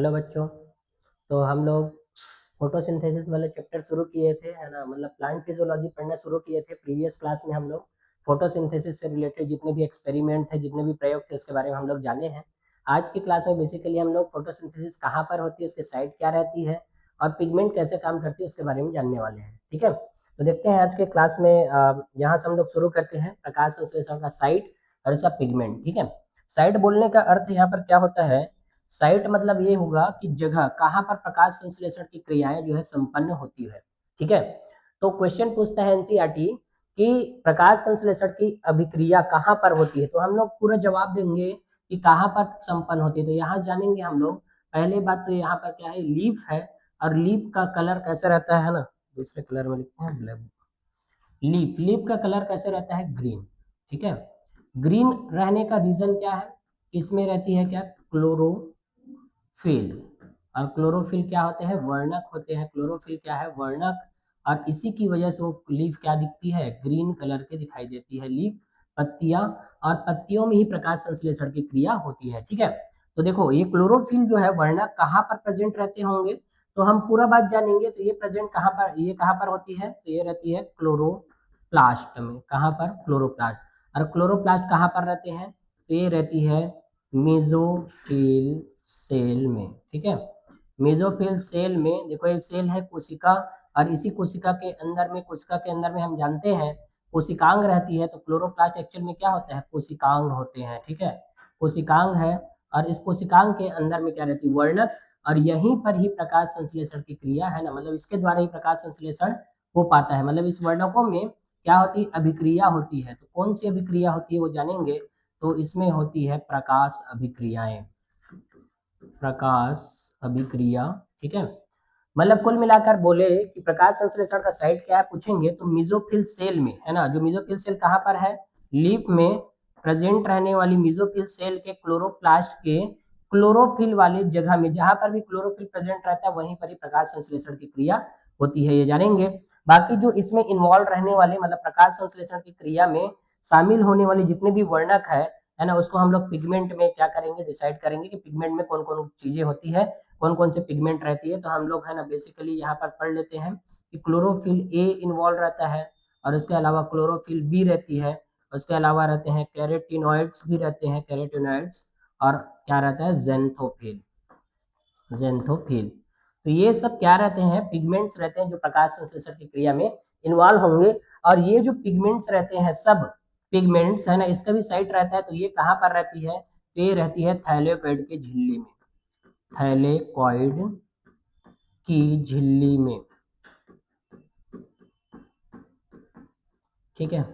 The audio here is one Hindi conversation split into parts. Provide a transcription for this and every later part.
हेलो बच्चों। तो हम लोग फोटोसिंथेसिस वाले चैप्टर शुरू किए थे, है ना, मतलब प्लांट फिजियोलॉजी पढ़ना शुरू किए थे। प्रीवियस क्लास में हम लोग फोटोसिंथेसिस से रिलेटेड जितने भी एक्सपेरिमेंट थे, जितने भी प्रयोग थे, उसके बारे में हम लोग जाने हैं। आज की क्लास में बेसिकली हम लोग फोटोसिंथेसिस कहाँ पर होती है, उसकी साइट क्या रहती है और पिगमेंट कैसे काम करती है, उसके बारे में जानने वाले हैं। ठीक है, तो देखते हैं आज के क्लास में यहाँ से हम लोग शुरू करते हैं प्रकाश संश्लेषण का साइट और इसका पिगमेंट। ठीक है, साइट बोलने का अर्थ यहाँ पर क्या होता है, साइट मतलब ये होगा कि जगह कहाँ पर प्रकाश संश्लेषण की क्रियाएं जो है संपन्न होती है। ठीक है, तो क्वेश्चन पूछता है एनसीईआरटी कि प्रकाश संश्लेषण की अभिक्रिया कहाँ पर होती है, तो हम लोग पूरा जवाब देंगे कि कहाँ पर संपन्न होती है। तो यहाँ जानेंगे हम लोग। पहले बात तो यहाँ पर क्या है, लीफ है, और लीफ का कलर कैसे रहता है ना, दूसरे कलर में लिखते हैं ब्लैक। लीफ का कलर कैसे रहता है, ग्रीन। ठीक है, ग्रीन रहने का रीजन क्या है, इसमें रहती है क्या, क्लोरोफिल। और क्लोरोफिल क्या होते हैं, वर्णक होते हैं। क्लोरोफिल क्या है, वर्णक। और इसी की वजह से वो लीफ क्या दिखती है, ग्रीन कलर के दिखाई देती है लीफ, पत्तियां। और पत्तियों में ही प्रकाश संश्लेषण की क्रिया होती है। ठीक है, तो देखो ये क्लोरोफिल जो है वर्णक कहाँ पर प्रेजेंट रहते होंगे, तो हम पूरा बात जानेंगे। तो ये प्रेजेंट कहाँ पर, ये कहाँ पर होती है, तो ये रहती है क्लोरोप्लास्ट में। कहाँ पर, क्लोरोप्लास्ट। और क्लोरोप्लास्ट कहाँ पर रहते हैं, तो ये रहती है मेसोफिल सेल में। ठीक है, मेसोफिल सेल में देखो, ये सेल है कोशिका, और इसी कोशिका के अंदर में, कोशिका के अंदर में हम जानते हैं कोशिकांग रहती है। तो क्लोरोप्लास्ट एक्चुअल में क्या होता है, कोशिकांग होते हैं। ठीक है, कोशिकांग है, और इस कोशिकांग के अंदर में क्या रहती है, वर्णक। और यहीं पर ही प्रकाश संश्लेषण की क्रिया है ना, मतलब इसके द्वारा ही प्रकाश संश्लेषण हो पाता है। मतलब इस वर्णकों में क्या होती है, अभिक्रिया होती है। तो कौन सी अभिक्रिया होती है वो जानेंगे। तो इसमें होती है प्रकाश अभिक्रियाएं, प्रकाश अभिक्रिया। ठीक है, मतलब कुल मिलाकर बोले कि प्रकाश संश्लेषण का साइट क्या है पूछेंगे, तो मेसोफिल सेल में, है ना। जो मेसोफिल सेल कहाँ पर है, लीफ में प्रेजेंट रहने वाली मेसोफिल सेल के क्लोरोप्लास्ट के क्लोरोफिल वाली जगह में, जहां पर भी क्लोरोफिल प्रेजेंट रहता है वहीं पर ही प्रकाश संश्लेषण की क्रिया होती है, ये जानेंगे। बाकी जो इसमें इन्वॉल्व रहने वाले, मतलब प्रकाश संश्लेषण की क्रिया में शामिल होने वाले जितने भी वर्णक है ना, उसको हम लोग पिगमेंट में क्या करेंगे, डिसाइड करेंगे कि पिगमेंट में कौन कौन चीजें होती है, कौन कौन से पिगमेंट रहती है। तो हम लोग है ना बेसिकली यहाँ पर पढ़ लेते हैं कि क्लोरोफिल ए इन्वॉल्व रहता है, और उसके अलावा क्लोरोफिल बी रहती है, उसके अलावा रहते हैं कैरोटीनॉइड्स भी रहते हैं, कैरोटीनॉइड्स। और क्या रहता है, जेंथोफिल, जेंथोफिल। तो ये सब क्या रहते हैं, पिगमेंट्स रहते हैं जो प्रकाश संश्लेषण की क्रिया में इन्वॉल्व होंगे। और ये जो पिगमेंट्स रहते हैं, सब पिगमेंट्स है ना, इसका भी साइट रहता है। तो ये कहाँ पर रहती है, तो ये रहती है थाइलेकोइड के झिल्ली में, थाइलेकोइड की झिल्ली में। ठीक है,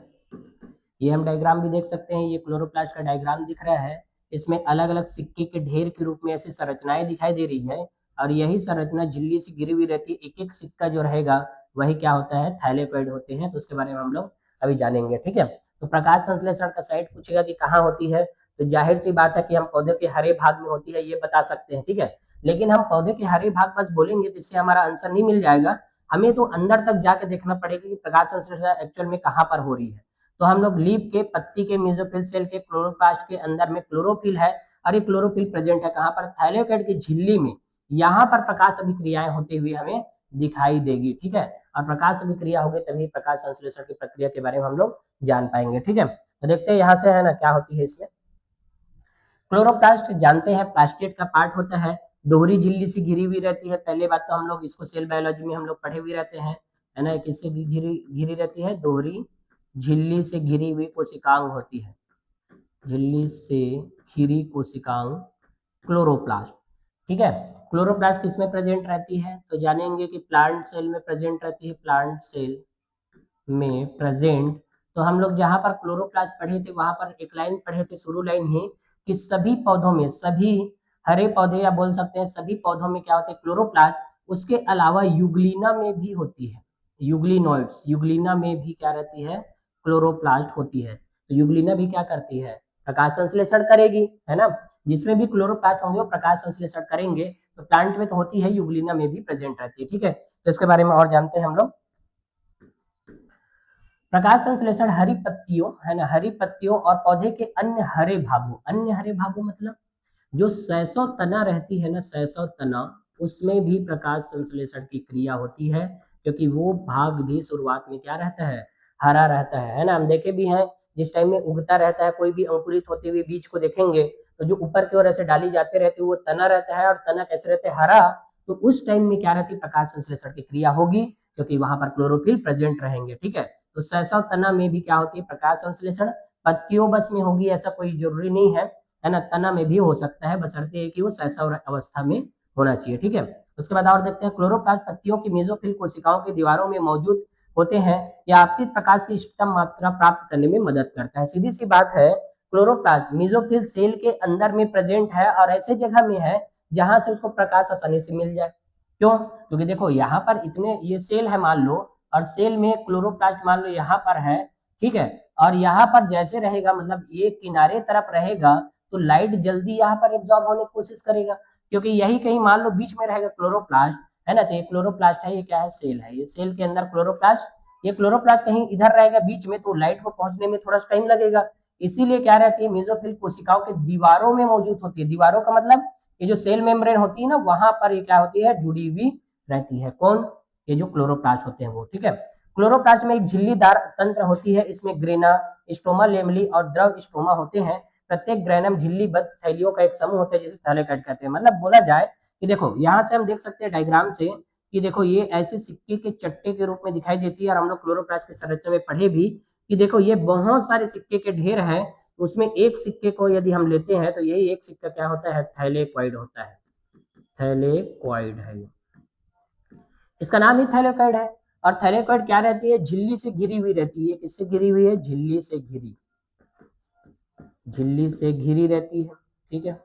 ये हम डायग्राम भी देख सकते हैं, ये क्लोरोप्लास्ट का डायग्राम दिख रहा है। इसमें अलग अलग सिक्के के ढेर के रूप में ऐसी संरचनाएं दिखाई दे रही है, और यही संरचना झिल्ली से गिरी हुई रहती है। एक एक सिक्का जो रहेगा वही क्या होता है, थाइलेकोइड होते हैं। तो उसके बारे में हम लोग अभी जानेंगे। ठीक है, तो प्रकाश संश्लेषण का साइट पूछेगा कि कहाँ होती है, तो जाहिर सी बात है कि हम पौधे के हरे भाग में होती है, ये बता सकते हैं। ठीक है, लेकिन हम पौधे के हरे भाग बस बोलेंगे तो इससे हमारा आंसर नहीं मिल जाएगा। हमें तो अंदर तक जाके देखना पड़ेगा कि प्रकाश संश्लेषण एक्चुअल में कहाँ पर हो रही है। तो हम लोग लीफ के पत्ती के मेसोफिल सेल के क्लोरोप्लास्ट के अंदर में क्लोरोफिल है, और ये क्लोरोफिल प्रेजेंट है कहाँ पर, थाइलेकोइड की झिल्ली में। यहाँ पर प्रकाश अभिक्रियाएं होते हुए हमें दिखाई देगी। ठीक है, और प्रकाश अभिक्रिया होगी तभी प्रकाश संश्लेषण की प्रक्रिया के बारे में हम लोग जान पाएंगे। ठीक है, तो देखते हैं यहाँ से, है ना, क्या होती है इसमें। क्लोरोप्लास्ट जानते हैं प्लास्टिड का पार्ट होता है, दोहरी झिल्ली से घिरी हुई रहती है। पहले बात तो हम लोग इसको सेल बायोलॉजी में हम लोग पढ़े हुए रहते हैं, है ना। किससे घिरी घिरी रहती है, दोहरी झिल्ली से घिरी हुई कोशिकांग होती है, झिल्ली से घिरी कोशिकांग क्लोरोप्लास्ट। ठीक है, क्लोरोप्लास्ट किसमें प्रेजेंट रहती है, तो जानेंगे कि प्लांट सेल में प्रेजेंट रहती है, प्लांट सेल में प्रेजेंट। तो हम लोग जहां पर क्लोरोप्लास्ट पढ़े थे वहां पर एक लाइन पढ़े थे, शुरू लाइन ही, कि सभी पौधों में, सभी हरे पौधे या बोल सकते हैं सभी पौधों में क्या होते हैं, क्लोरोप्लास्ट। उसके अलावा यूग्लिना में भी होती है, यूग्लिनोइड्स, यूग्लिना में भी क्या रहती है, क्लोरोप्लास्ट होती है। तो यूग्लिना भी क्या करती है, प्रकाश संश्लेषण करेगी, है ना। जिसमें भी क्लोरोप्लास्ट होंगे वो प्रकाश संश्लेषण करेंगे। तो प्लांट में तो होती है, यूग्लिना में भी प्रेजेंट रहती है। ठीक है, तो इसके बारे में और जानते हैं हम लोग। प्रकाश संश्लेषण हरी पत्तियों, है ना, हरी पत्तियों और पौधे के अन्य हरे भागों, अन्य हरे भागों मतलब जो सैसव तना रहती है ना, सैसव तना, उसमें भी प्रकाश संश्लेषण की क्रिया होती है, क्योंकि वो भाग भी शुरुआत में क्या रहता है, हरा रहता है ना। हम देखे भी हैं, जिस टाइम में उगता रहता है, कोई भी अंकुरित होते हुए बीज को देखेंगे तो जो ऊपर की ओर ऐसे डाली जाते रहती है वो तना रहता है, और तना कैसे रहते हैं, हरा। तो उस टाइम में क्या रहती है, प्रकाश संश्लेषण की क्रिया होगी, क्योंकि वहां पर क्लोरोफिल प्रेजेंट रहेंगे। ठीक है, तो सैसव तना में भी क्या होती है, प्रकाश संश्लेषण। पत्तियों बस में होगी ऐसा कोई जरूरी नहीं है ना, तना में भी हो सकता है, बशर्ते कि वो शैशव अवस्था में होना चाहिए। ठीक है, उसके बाद और देखते हैं, क्लोरोप्लास्ट पत्तियों की मेसोफिल कोशिकाओं की दीवारों में मौजूद होते हैं, या आपतित प्रकाश की इष्टतम मात्रा प्राप्त करने में मदद करता है। सीधी सी बात है, क्लोरोप्लास्ट मेसोफिल सेल के अंदर में प्रेजेंट है, और ऐसे जगह में है जहां से उसको प्रकाश आसानी से मिल जाए। क्यों? क्योंकि देखो यहाँ पर इतने, ये सेल है मान लो, और सेल में क्लोरोप्लास्ट मान लो यहाँ पर है, ठीक है, और यहाँ पर जैसे रहेगा, मतलब ये किनारे तरफ रहेगा, तो लाइट जल्दी यहाँ पर एब्जॉर्ब होने की कोशिश करेगा, क्योंकि यही कहीं मान लो बीच में रहेगा क्लोरोप्लास्ट, है ना। तो ये क्लोरोप्लास्ट है, ये क्या है, सेल है, ये सेल के अंदर क्लोरोप्लास्ट, ये क्लोरोप्लास्ट कहीं इधर रहेगा बीच में, तो लाइट को पहुंचने में थोड़ा टाइम लगेगा। इसीलिए क्या रहती है, मेसोफिल कोशिकाओं के दीवारों में मौजूद होती है। दीवारों का मतलब ये जो सेल मेम्ब्रेन होती है ना, वहां पर ये क्या होती है, जुड़ी हुई रहती है। कौन? ये जो क्लोरोप्लास्ट होते हैं वो। ठीक है, क्लोरोप्लास्ट में एक झिल्लीदार तंत्र होती है, इसमें ग्रेना, स्टोमा लेमली और द्रव स्टोमा होते हैं। प्रत्येक ग्रेनम झिल्लीबद्ध थैलियों का एक समूह होता है, जिसे थैलेकॉइड कहते हैं। मतलब बोला जाए कि देखो यहाँ से हम देख सकते हैं डायग्राम से, कि देखो ये ऐसे सिक्के के चट्टे के रूप में दिखाई देती है, और हम लोग क्लोरोप्लास्ट की संरचना में पढ़े भी कि देखो ये बहुत सारे सिक्के के ढेर हैं, उसमें एक सिक्के को यदि हम लेते हैं, तो यही एक सिक्का क्या होता है, थैलेकॉइड होता है। थैलेकॉइड है ये, इसका नाम ही थैलेकॉइड है। और थैलेकॉइड क्या रहती है, झिल्ली से घिरी हुई रहती है। किससे घिरी हुई है, झिल्ली से घिरी, झिल्ली से घिरी रहती है। ठीक है,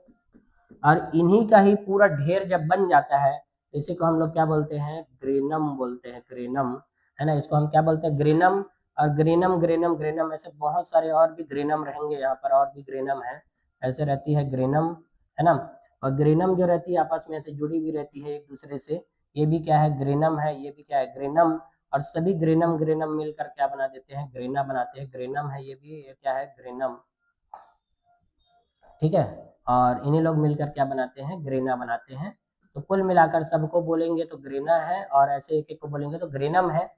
और इन्हीं का ही पूरा ढेर जब बन जाता है, इसी को हम लोग क्या बोलते हैं, ग्रेनम बोलते हैं, ग्रेनम, है ना। इसको हम क्या बोलते हैं, ग्रेनम। और ग्रेनम ग्रेनम ग्रेनम ऐसे बहुत सारे और भी ग्रेनम रहेंगे, यहाँ पर और भी ग्रेनम है, ऐसे रहती है ग्रेनम, है ना। और ग्रेनम जो रहती है आपस में ऐसे जुड़ी हुई रहती है एक दूसरे से, ये भी क्या है, ग्रेनम है, ये भी क्या है, ग्रेनम। और सभी ग्रेनम ग्रेनम मिलकर क्या बना देते हैं, ग्रेना बनाते हैं। ग्रेनम है ये भी, ये क्या है, ग्रेनम। ठीक है, और इन्हीं लोग मिलकर क्या बनाते हैं, ग्रेना बनाते हैं। तो कुल मिलाकर सबको बोलेंगे तो ग्रेना है, और ऐसे एक एक को बोलेंगे तो ग्रेनम है।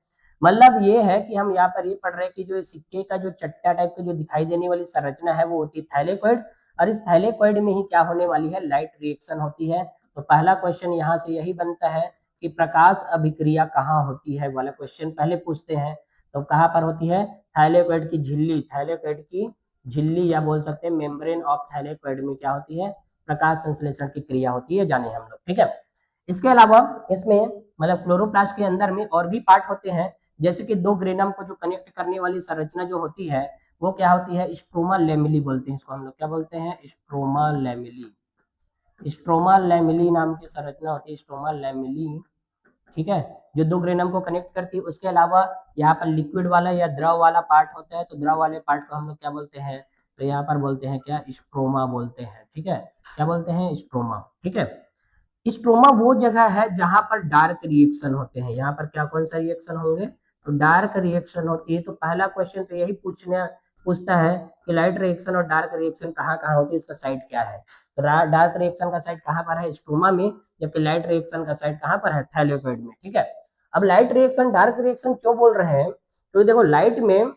मतलब ये है कि हम यहाँ पर ये पढ़ रहे हैं कि जो सिक्के का जो चट्टा टाइप का जो दिखाई देने वाली संरचना है वो होती है थैलेकॉइड, और इस थैलेकॉइड में ही क्या होने वाली है, लाइट रिएक्शन होती है। तो पहला क्वेश्चन यहाँ से यही बनता है कि प्रकाश अभिक्रिया कहाँ होती है वाला क्वेश्चन पहले पूछते हैं। तो कहाँ पर होती है, थैलेकॉइड की झिल्ली, थैलेकॉइड की झिल्ली, या बोल सकते हैं मेम्ब्रेन ऑफ थैलेकॉइड में क्या होती है, प्रकाश संश्लेषण की क्रिया होती है, जाने हम लोग। ठीक है, इसके अलावा इसमें मतलब क्लोरोप्लास्ट के अंदर में और भी पार्ट होते हैं, जैसे कि दो ग्रेनम को जो कनेक्ट करने वाली संरचना जो होती है वो क्या होती है, स्ट्रोमा लेमिली बोलते हैं इसको हम लोग, क्या बोलते हैं, स्ट्रोमा लेमिली। स्ट्रोमा लेमिली नाम की संरचना होती है, स्ट्रोमा लेमिली। ठीक है, जो दो ग्रेनम को कनेक्ट करती है। उसके अलावा यहाँ पर लिक्विड वाला या द्रव वाला पार्ट होता है, तो द्रव वाले पार्ट को हम लोग क्या बोलते हैं, तो यहाँ पर बोलते हैं क्या, स्ट्रोमा बोलते हैं। ठीक है, क्या बोलते हैं, स्ट्रोमा। ठीक है, स्ट्रोमा वो जगह है जहां पर डार्क रिएक्शन होते हैं। यहाँ पर क्या, कौन सा रिएक्शन होंगे, तो डार्क रिएक्शन होती है। तो पहला क्वेश्चन तो यही पूछता है कि लाइट रिएक्शन और डार्क रिएक्शन कहाँ कहाँ होती है, इसका साइड क्या है। तो डार्क रिएक्शन का साइड कहाँ पर है, स्ट्रोमा में, जबकि लाइट रिएक्शन का साइड कहाँ पर है, थैलेकॉइड में। ठीक है, अब लाइट रिएक्शन डार्क रिएक्शन क्यों बोल रहे हैं, तो देखो लाइट में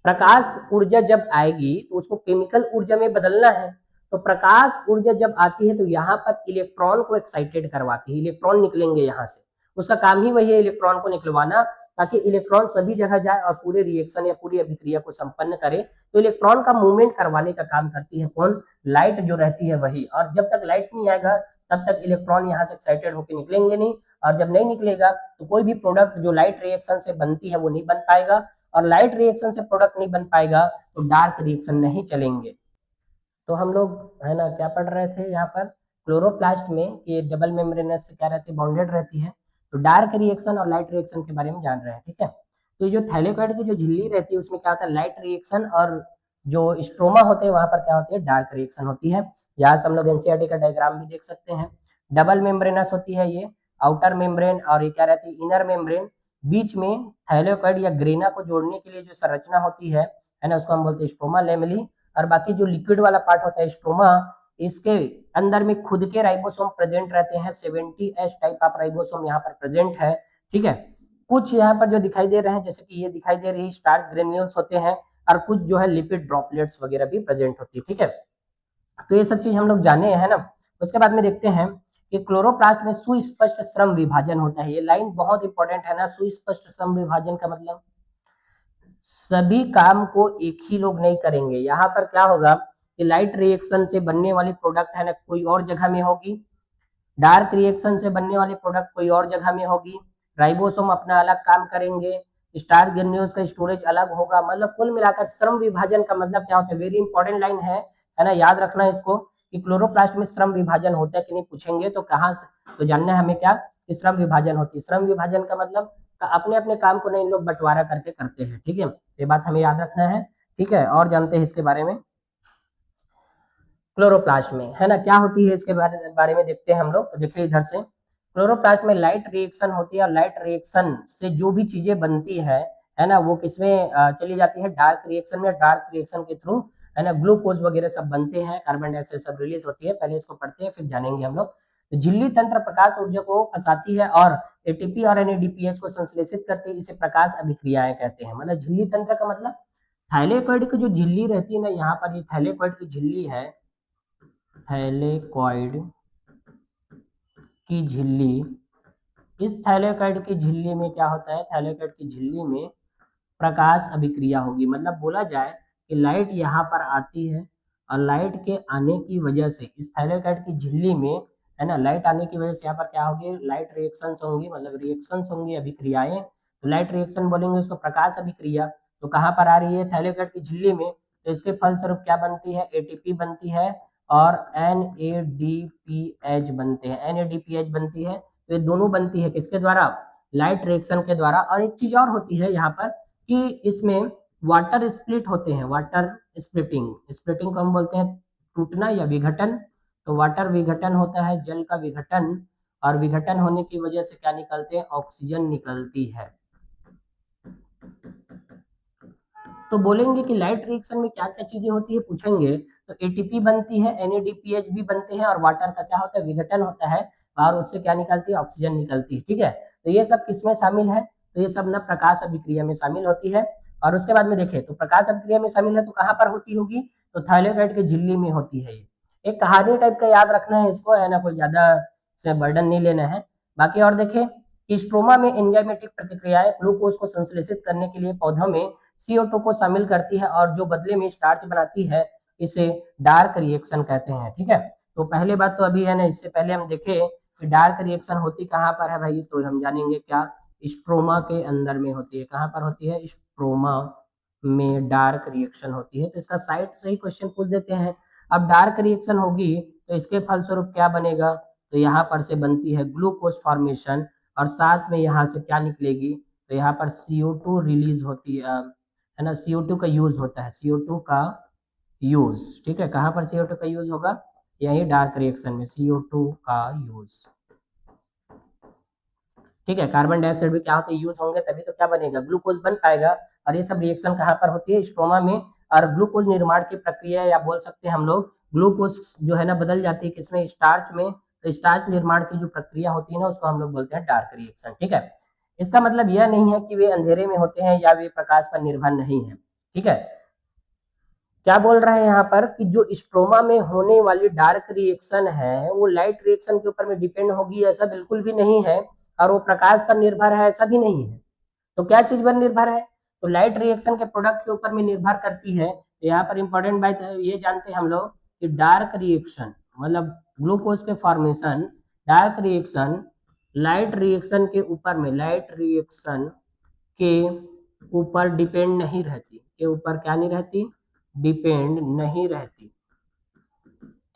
प्रकाश ऊर्जा जब आएगी तो उसको केमिकल ऊर्जा में बदलना है। तो प्रकाश ऊर्जा जब आती है तो यहाँ पर इलेक्ट्रॉन को एक्साइटेड करवाती है, इलेक्ट्रॉन निकलेंगे यहाँ से, उसका काम ही वही है, इलेक्ट्रॉन को निकलवाना, ताकि इलेक्ट्रॉन सभी जगह जाए और पूरे रिएक्शन या पूरी अभिक्रिया को संपन्न करे। तो इलेक्ट्रॉन का मूवमेंट करवाने का काम करती है कौन, लाइट जो रहती है वही। और जब तक लाइट नहीं आएगा तब तक इलेक्ट्रॉन यहाँ से एक्साइटेड होकर निकलेंगे नहीं, और जब नहीं निकलेगा तो कोई भी प्रोडक्ट जो लाइट रिएक्शन से बनती है वो नहीं बन पाएगा, और लाइट रिएक्शन से प्रोडक्ट नहीं बन पाएगा तो डार्क रिएक्शन नहीं चलेंगे। तो हम लोग है ना क्या पढ़ रहे थे यहाँ पर, क्लोरोप्लास्ट में ये डबल मेम्ब्रेनस से क्या रहती है, बॉन्डेड रहती है। तो डार्क रिएक्शन और लाइट रिएक्शन के बारे में जान रहे हैं। ठीक है, तो ये जो थैलेकॉइड की जो झिल्ली रहती है उसमें क्या होता है, लाइट रिएक्शन, और जो स्ट्रोमा होते हैं वहां पर क्या होती है, डार्क रिएक्शन होती है। यहाँ से हम लोग एनसीईआरटी का डायग्राम भी देख सकते हैं। डबल मेम्ब्रेनस होती है ये, आउटर मेम्ब्रेन, और ये क्या रहती है, इनर मेम्ब्रेन। बीच में थैलेकॉइड या ग्रेना को जोड़ने के लिए जो संरचना होती है ना, उसको हम बोलते हैं स्ट्रोमा लेमिली। और बाकी जो लिक्विड वाला पार्ट होता है स्ट्रोमा, इसके अंदर में खुद के राइबोसोम प्रेजेंट रहते हैं, 70H टाइप ऑफ राइबोसोम यहाँ पर प्रेजेंट है, ठीक है। कुछ यहाँ पर जो दिखाई दे रहे हैं, जैसे कि ये दिखाई दे रही स्टार्च ग्रेन्यूल्स होते हैं, और कुछ जो है लिपिड ड्रॉपलेट्स वगैरह भी प्रेजेंट होती है, ठीक है। तो ये सब चीज हम लोग जाने हैं ना। उसके बाद में देखते हैं कि क्लोरोप्लास्ट में सुस्पष्ट श्रम विभाजन होता है। ये लाइन बहुत इंपॉर्टेंट है ना, सुस्पष्ट श्रम विभाजन का मतलब सभी काम को एक ही लोग नहीं करेंगे। यहाँ पर क्या होगा कि लाइट रिएक्शन से बनने वाली प्रोडक्ट है ना कोई और जगह में होगी, डार्क रिएक्शन से बनने वाली प्रोडक्ट कोई और जगह में होगी, राइबोसोम अपना अलग काम करेंगे, स्टार्च ग्रेन्यूल्स का स्टोरेज अलग होगा। मतलब कुल मिलाकर श्रम विभाजन का मतलब क्या होता है, वेरी इंपॉर्टेंट लाइन है ना, याद रखना इसको कि क्लोरोप्लास्ट में श्रम विभाजन होता है कि नहीं पूछेंगे तो कहाँ से, तो जानना है हमें क्या कि श्रम विभाजन होती है। श्रम विभाजन का मतलब अपने अपने काम को नहीं लोग बंटवारा करके करते हैं, ठीक है, ये बात हमें याद रखना है, ठीक है। और जानते हैं इसके बारे में क्लोरोप्लास्ट में है ना क्या होती है, इसके बारे में देखते हैं हम लोग। तो देखिए इधर से क्लोरोप्लास्ट में लाइट रिएक्शन होती है, और लाइट रिएक्शन से जो भी चीजें बनती है ना, वो किसमें चली जाती है, डार्क रिएक्शन में। डार्क रिएक्शन के थ्रू है ना ग्लूकोज वगैरह सब बनते हैं, कार्बन डाइऑक्साइड सब रिलीज होती है। पहले इसको पढ़ते हैं फिर जानेंगे हम लोग। तो झिल्ली तंत्र प्रकाश ऊर्जा को फंसाती है और एटीपी और एनएडीपीएच को संश्लेषित करते हैं, इसे प्रकाश अभिक्रियाएं कहते हैं। मतलब झिल्ली तंत्र का मतलब थाइलेकॉइड की जो झिल्ली रहती है ना, यहाँ पर ये थाइलेकॉइड की झिल्ली है, थैलेकॉइड की झिल्ली। इस थैलेकॉइड की झिल्ली में क्या होता है, थैलेकॉइड की झिल्ली में प्रकाश अभिक्रिया होगी। मतलब बोला जाए कि लाइट यहाँ पर आती है, और लाइट के आने की वजह से इस थैलेकॉइड की झिल्ली में है ना, लाइट आने की वजह से यहाँ पर क्या होगी, लाइट रिएक्शंस होंगी, मतलब रिएक्शंस होंगी, अभिक्रियाएं। तो लाइट रिएक्शन बोलेंगे उसको प्रकाश अभिक्रिया। तो कहाँ पर आ रही है, थैलेकॉइड की झिल्ली में। तो इसके फलस्वरूप क्या बनती है, एटीपी बनती है और NADPH बनते हैं, NADPH बनती है। तो ये दोनों बनती है किसके द्वारा, लाइट रिएक्शन के द्वारा। और एक चीज और होती है यहाँ पर कि इसमें वाटर स्प्लिट होते हैं, वाटर स्प्लिटिंग, स्प्लिटिंग को हम बोलते हैं टूटना या विघटन। तो वाटर विघटन होता है, जल का विघटन, और विघटन होने की वजह से क्या निकलते हैं, ऑक्सीजन निकलती है। तो बोलेंगे कि लाइट रिएक्शन में क्या क्या चीजें होती है पूछेंगे, तो एटीपी बनती है, NADPH भी बनते हैं, और वाटर का क्या होता है, विघटन होता है, और उससे क्या निकलती है, ऑक्सीजन निकलती है, ठीक है। तो ये सब किसमें शामिल है, तो ये सब ना प्रकाश अभिक्रिया में शामिल होती है। और उसके बाद में देखें तो प्रकाश अभिक्रिया में शामिल है तो कहाँ पर होती होगी, तो थाइलेकॉइड के झिल्ली में होती है। ये एक कहानी टाइप का याद रखना है इसको, है ना, कोई ज्यादा इसमें बर्डन नहीं लेना है। बाकी और देखें कि स्ट्रोमा में एंजाइमेटिक प्रतिक्रियाएं ग्लूकोज को संश्लेषित करने के लिए पौधों में CO2 को शामिल करती है, और जो बदले में स्टार्च बनाती है, इसे डार्क रिएक्शन कहते हैं, ठीक है। तो पहले बात तो अभी है ना, इससे पहले हम देखें कि डार्क रिएक्शन होती कहाँ पर है भाई, तो हम जानेंगे क्या, स्ट्रोमा के अंदर में होती है। कहाँ पर होती है, स्ट्रोमा में डार्क रिएक्शन होती है। तो इसका साइड से ही क्वेश्चन पूछ देते हैं। अब डार्क रिएक्शन होगी तो इसके फलस्वरूप क्या बनेगा, तो यहाँ पर से बनती है ग्लूकोज फॉर्मेशन, और साथ में यहाँ से क्या निकलेगी, तो यहाँ पर CO2 रिलीज होती है ना, CO2 का यूज होता है, CO2 का यूज, ठीक है। कहाँ पर CO2 का यूज होगा, यही डार्क रिएक्शन में CO2 का यूज, ठीक है। कार्बन डाइऑक्साइड भी क्या होते हैं, यूज होंगे तभी तो क्या बनेगा, ग्लूकोज बन पाएगा। और ये सब रिएक्शन कहाँ पर होती है, स्ट्रोमा में। और ग्लूकोज निर्माण की प्रक्रिया, या बोल सकते हैं हम लोग ग्लूकोज जो है ना बदल जाती है किसमें, स्टार्च में। तो स्टार्च निर्माण की जो प्रक्रिया होती है ना, उसको हम लोग बोलते हैं डार्क रिएक्शन, ठीक है। इसका मतलब यह नहीं है कि वे अंधेरे में होते हैं या वे प्रकाश पर निर्भर नहीं है, ठीक है। क्या बोल रहे हैं यहाँ पर कि जो स्ट्रोमा में होने वाली डार्क रिएक्शन है वो लाइट रिएक्शन के ऊपर में डिपेंड होगी, ऐसा बिल्कुल भी नहीं है। और वो प्रकाश पर निर्भर है, ऐसा भी नहीं है। तो क्या चीज पर निर्भर है, तो लाइट रिएक्शन के प्रोडक्ट के ऊपर में निर्भर करती है। तो यहाँ पर इंपॉर्टेंट बात ये जानते हैं हम लोग कि डार्क रिएक्शन मतलब ग्लूकोज के formation, dark reaction light reaction के ऊपर में, लाइट रिएक्शन के ऊपर डिपेंड नहीं रहती, के ऊपर क्या नहीं रहती, डिपेंड नहीं रहती,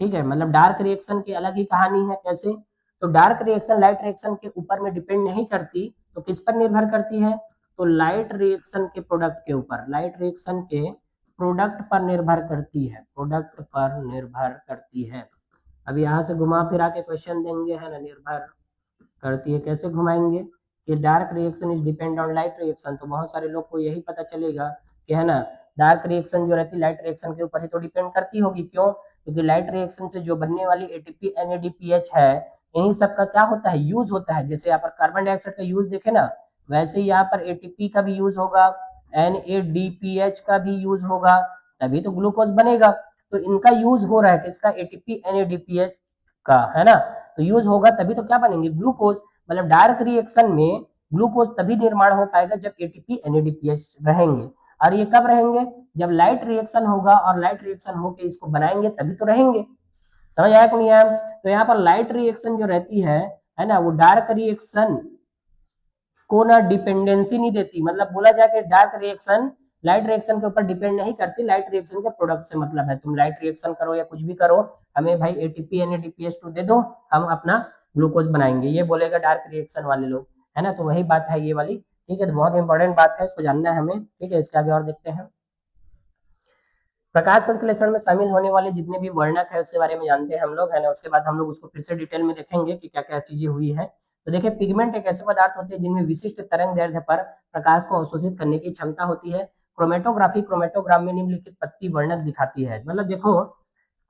ठीक है। मतलब डार्क रिएक्शन की अलग ही कहानी है, कैसे, तो डार्क रिएक्शन लाइट रिएक्शन के ऊपर में डिपेंड नहीं करती, तो किस पर निर्भर करती है, तो लाइट रिएक्शन के प्रोडक्ट के ऊपर, लाइट रिएक्शन के प्रोडक्ट पर निर्भर करती है, प्रोडक्ट पर निर्भर करती है। अब यहाँ से घुमा फिरा के क्वेश्चन देंगे, है ना, निर्भर करती है, कैसे घुमाएंगे कि dark reaction is depend on light reaction. तो बहुत सारे लोग को यही पता चलेगा कि है ना डार्क रिएक्शन जो रहती है लाइट रिएक्शन के ऊपर ही तो डिपेंड करती होगी। क्यों? क्योंकि लाइट रिएक्शन से जो बनने वाली एटीपी एनएडीपीएच है, इन्हीं सब का क्या होता है, यूज होता है। जैसे यहाँ पर कार्बन डाइऑक्साइड का यूज देखे ना, वैसे ही यहाँ पर एटीपी का भी यूज होगा, एनएडीपीएच का भी यूज होगा, तभी तो ग्लूकोज बनेगा। तो इनका यूज हो रहा है किसका, एटीपी एनएडीपीएच का, है ना। तो यूज होगा तभी तो क्या बनेंगे, ग्लूकोज। मतलब डार्क रिएक्शन में ग्लूकोज तभी निर्माण हो पाएगा जब एटीपी एनएडीपीएच रहेंगे। और ये कब रहेंगे, जब लाइट रिएक्शन होगा, और लाइट रिएक्शन होकर इसको बनाएंगे तभी तो रहेंगे। समझ आया कि नहीं आया? तो यहाँ पर लाइट रिएक्शन जो रहती है ना, वो डार्क रिएक्शन को ना डिपेंडेंसी नहीं देती। मतलब बोला जाए कि डार्क रिएक्शन लाइट रिएक्शन के ऊपर डिपेंड नहीं करती, लाइट रिएक्शन के प्रोडक्ट से मतलब है। तुम लाइट रिएक्शन करो या कुछ भी करो, हमें भाई एटीपी एनएडीपीएच2 दे दो, हम अपना ग्लूकोज बनाएंगे, ये बोलेगा डार्क रिएक्शन वाले लोग, है ना। तो वही बात है ये वाली, ठीक है। तो बहुत इंपॉर्टेंट बात है, इसको जानना है हमें, ठीक है। इसके आगे और देखते हैं। प्रकाश संश्लेषण में शामिल होने वाले जितने भी वर्णक है उसके बारे में जानते हैं हम लोग, है ना। उसके बाद हम लोग उसको फिर से डिटेल में देखेंगे कि क्या क्या चीजें हुई है। तो देखिए, पिगमेंट एक ऐसे पदार्थ होते हैं जिनमें विशिष्ट तरंग दैर्ध्य पर प्रकाश को अवशोषित करने की क्षमता होती है। क्रोमेटोग्राफी क्रोमेटोग्राम में निम्नलिखित पत्ती वर्णक दिखाती है। मतलब देखो,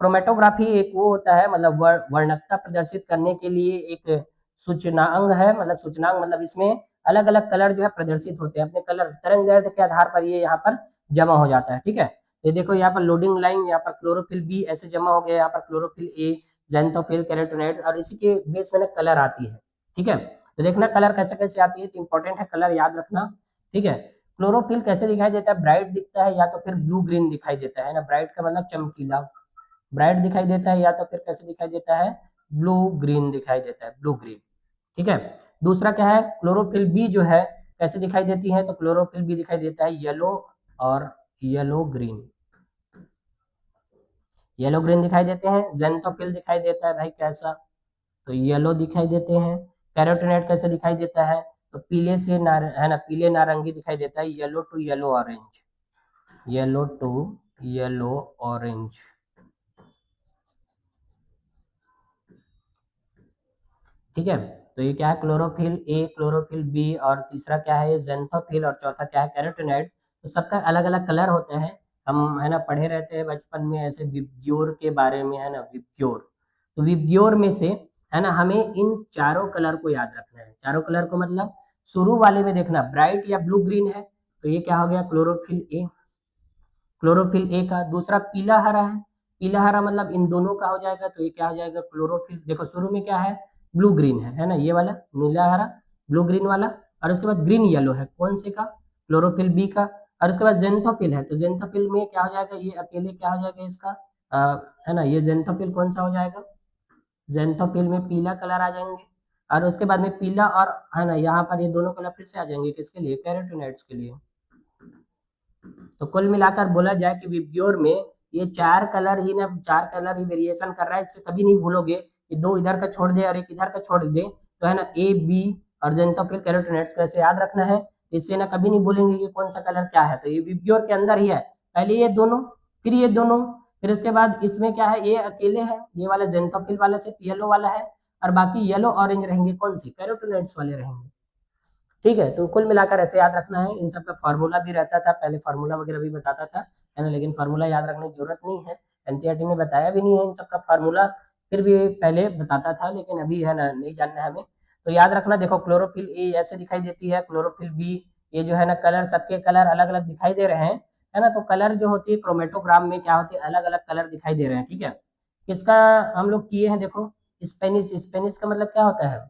क्रोमेटोग्राफी एक वो होता है, मतलब वर्णकता प्रदर्शित करने के लिए एक सूचनांग है। मतलब सूचनांग मतलब इसमें अलग अलग कलर जो है प्रदर्शित होते हैं, अपने कलर तरंग दैर्ध्य के आधार पर ये यहाँ पर जमा हो जाता है, ठीक है। ये देखो यहाँ पर लोडिंग लाइन, यहाँ पर क्लोरोफिल बी ऐसे जमा हो गया, यहाँ पर क्लोरोफिल ए, ज़ैंथोफिल, कैरोटीनॉइड्स, और इसी के बेस में ना कलर आती है, ठीक है। तो देखना कलर कैसे कैसे आती है, तो इंपॉर्टेंट है कलर याद रखना, ठीक है। क्लोरोफिल कैसे दिखाई देता है, ब्राइट दिखता है या तो फिर ब्लू ग्रीन दिखाई देता है ना। ब्राइट का मतलब चमकीला, ब्राइट दिखाई देता है, या तो फिर कैसे दिखाई देता है, ब्लू ग्रीन दिखाई देता है, ब्लू ग्रीन, ठीक है। दूसरा क्या है, क्लोरोफिल बी जो है कैसे दिखाई देती है, तो क्लोरोफिल बी दिखाई देता है येलो और येलो ग्रीन, येलो ग्रीन दिखाई देते हैं। ज़ैंथोफिल दिखाई देता है भाई कैसा, तो येलो दिखाई देते हैं। कैरोटीनॉइड कैसे दिखाई देता है, तो पीले से है ना, पीले नारंगी दिखाई देता है, yellow to yellow orange, yellow to yellow orange, ठीक है। तो ये क्या है, क्लोरोफिल ए, क्लोरोफिल बी, और तीसरा क्या है ज़ैंथोफिल, और चौथा क्या है कैरोटीनॉइड। तो सबका अलग अलग कलर होते हैं। हम है ना पढ़े रहते हैं बचपन में ऐसे विबग्योर के बारे में, है ना, विबग्योर। तो विबग्योर में से है ना हमें इन चारों कलर को याद रखना है। चारों कलर को मतलब शुरू वाले में देखना ब्राइट या ब्लू ग्रीन है, तो ये क्या हो गया, क्लोरोफिल ए, क्लोरोफिल ए का। दूसरा पीला हरा है, पीला हरा मतलब इन दोनों का हो जाएगा, तो ये क्या हो जाएगा, क्लोरोफिल। देखो शुरू में क्या है, ब्लू ग्रीन है ना, ये वाला नीला हरा ब्लू ग्रीन वाला। और उसके बाद ग्रीन येलो है, कौन से का, क्लोरोफिल बी का। और उसके बाद जेंथोफिल है, तो जेंथोफिल में क्या हो जाएगा, ये अकेले क्या हो जाएगा इसका, है ना, ये जेंथोफिल कौन सा हो जाएगा, जेंथोफिल में पीला कलर आ जाएंगे। और उसके बाद में पीला और है ना यहाँ पर ये दोनों कलर फिर से आ जाएंगे, किसके लिए, कैरोटीनॉइड्स के लिए। तो कुल मिलाकर बोला जाए कि विबग्योर में ये चार कलर ही ना, चार कलर ही वेरिएशन कर रहा है। इससे कभी नहीं भूलोगे कि दो इधर का छोड़ दे और एक इधर का छोड़ दे, तो है ना ए बी और जेंथोफिल कैरोटीनॉइड्स को ऐसे याद रखना है। इससे ना कभी नहीं भूलेंगे कि कौन सा कलर क्या है। तो ये विबग्योर के अंदर ही है, पहले ये दोनों, फिर ये दोनों, फिर उसके बाद इसमें क्या है, ये अकेले है, ये वाला जेंथोफिल वाला सिर्फ येलो वाला है, और बाकी येलो ऑरेंज रहेंगे, कौन सी, कैरोटीनॉइड्स वाले रहेंगे, ठीक है। तो कुल मिलाकर ऐसे याद रखना है। इन सब का फार्मूला भी रहता था पहले, फार्मूला वगैरह भी बताता था, है ना, लेकिन फार्मूला याद रखने की जरूरत नहीं है, एनसीईआरटी ने बताया भी नहीं है इन सब का फार्मूला, फिर भी पहले बताता था, लेकिन अभी है ना नहीं जानना है हमें। तो याद रखना, देखो क्लोरोफिल ए ऐसे दिखाई देती है, क्लोरोफिल बी, ये जो है ना कलर, सबके कलर अलग अलग दिखाई दे रहे हैं, है ना। तो कलर जो होती है क्रोमेटोग्राम में क्या होती है, अलग अलग कलर दिखाई दे रहे हैं, ठीक है। किसका हम लोग किए हैं, देखो स्पेनिश, स्पेनिश का मतलब क्या होता है,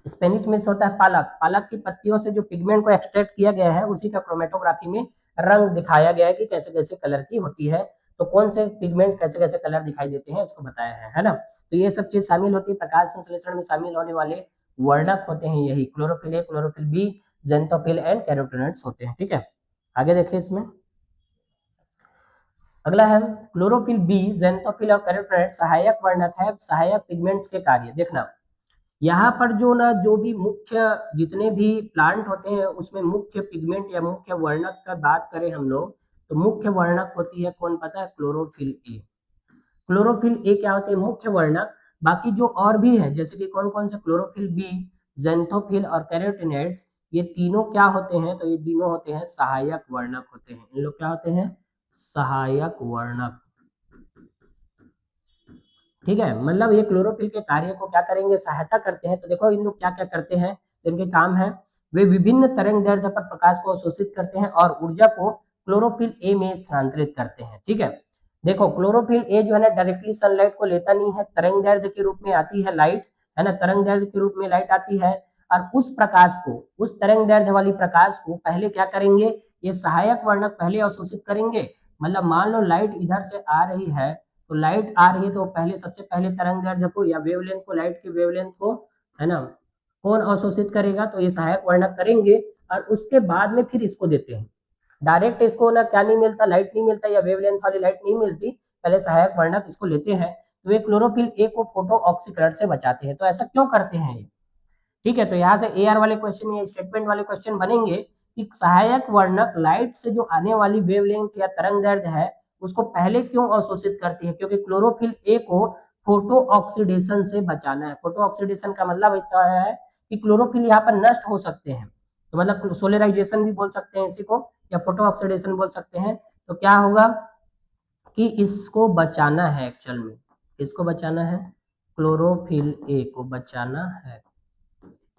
स्पेनिश में से होता है पालक, पालक की पत्तियों से जो पिगमेंट को एक्सट्रैक्ट किया गया है उसी का क्रोमेटोग्राफी में रंग दिखाया गया है कि कैसे कैसे कलर की होती है। तो कौन से पिगमेंट कैसे कैसे कलर दिखाई देते हैं इसको बताया है ना। तो ये सब चीज शामिल होती है, प्रकाश संश्लेषण में शामिल होने वाले वर्णक होते हैं यही, chlorophyll A, chlorophyll B, xanthophyll and carotenoids होते हैं, ठीक है। आगे देखिए इसमें अगला है क्लोरोफिल बी, जेंथोफिल और कैरोटीनॉइड सहायक वर्णक है, सहायक पिगमेंट्स के कार्य देखना। यहाँ पर जो ना जो भी मुख्य जितने भी प्लांट होते हैं उसमें मुख्य पिगमेंट या मुख्य वर्णक का बात करें हम लोग, तो मुख्य वर्णक होती है कौन, पता है, क्लोरोफिल ए। क्लोरोफिल ए क्या होते हैं, मुख्य वर्णक। बाकी जो और भी है जैसे कि कौन कौन से, क्लोरोफिल बी, जेंथोफिल और कैरोटीनॉइड्स, ये तीनों क्या होते हैं, तो ये तीनों होते हैं सहायक वर्णक होते हैं। इन लोग क्या होते हैं, सहायक वर्णक। ठीक है, मतलब ये क्लोरोफिल के कार्य को क्या करेंगे, सहायता करते हैं। तो देखो इन लोग क्या क्या करते हैं, तो इनके काम है, वे विभिन्न तरंग दैर्ध्य पर प्रकाश को अवशोषित करते हैं और ऊर्जा को क्लोरोफिल ए में स्थानांतरित करते हैं। ठीक है, देखो क्लोरोफिल ए जो है ना डायरेक्टली सनलाइट को लेता नहीं है, तरंग दैर्ध्य के रूप में आती है लाइट, है ना, तरंग दैर्ध्य के रूप में लाइट आती है, और उस प्रकाश को, उस तरंग दैर्ध्य वाली प्रकाश को पहले क्या करेंगे, ये सहायक वर्णक पहले अवशोषित करेंगे। मतलब मान लो लाइट इधर से आ रही है, तो लाइट आ रही है तो पहले सबसे पहले तरंग दैर्ध्य को या वेवलेंथ को, लाइट की वेवलेंथ को, है ना, कौन अवशोषित करेगा, तो ये सहायक वर्णक करेंगे, और उसके बाद में फिर इसको देते हैं। डायरेक्ट इसको ना क्या नहीं मिलता, लाइट नहीं मिलता या वेवलेंथ वाली लाइट नहीं मिलती, पहले सहायक वर्णक इसको लेते हैं। तो ये क्लोरोफिल ए को फोटो ऑक्सीकरण से बचाते हैं। तो ऐसा क्यों करते हैं ये, ठीक है, तो यहाँ से एआर वाले क्वेश्चन या स्टेटमेंट वाले क्वेश्चन बनेंगे कि सहायक वर्णक लाइट से जो आने वाली वेवलेंथ या तरंग दैर्ध्य है उसको पहले क्यों अवशोषित करती है, क्योंकि क्लोरोफिल ए को फोटो ऑक्सीडेशन से बचाना है। फोटो ऑक्सीडेशन का मतलब होता है कि क्लोरोफिल यहाँ पर नष्ट हो सकते हैं, तो मतलब सोलराइजेशन भी बोल सकते हैं इसी को, या फोटो ऑक्सीडेशन बोल सकते हैं। तो क्या होगा कि इसको बचाना है, एक्चुअल में इसको बचाना है, क्लोरोफिल ए को बचाना है।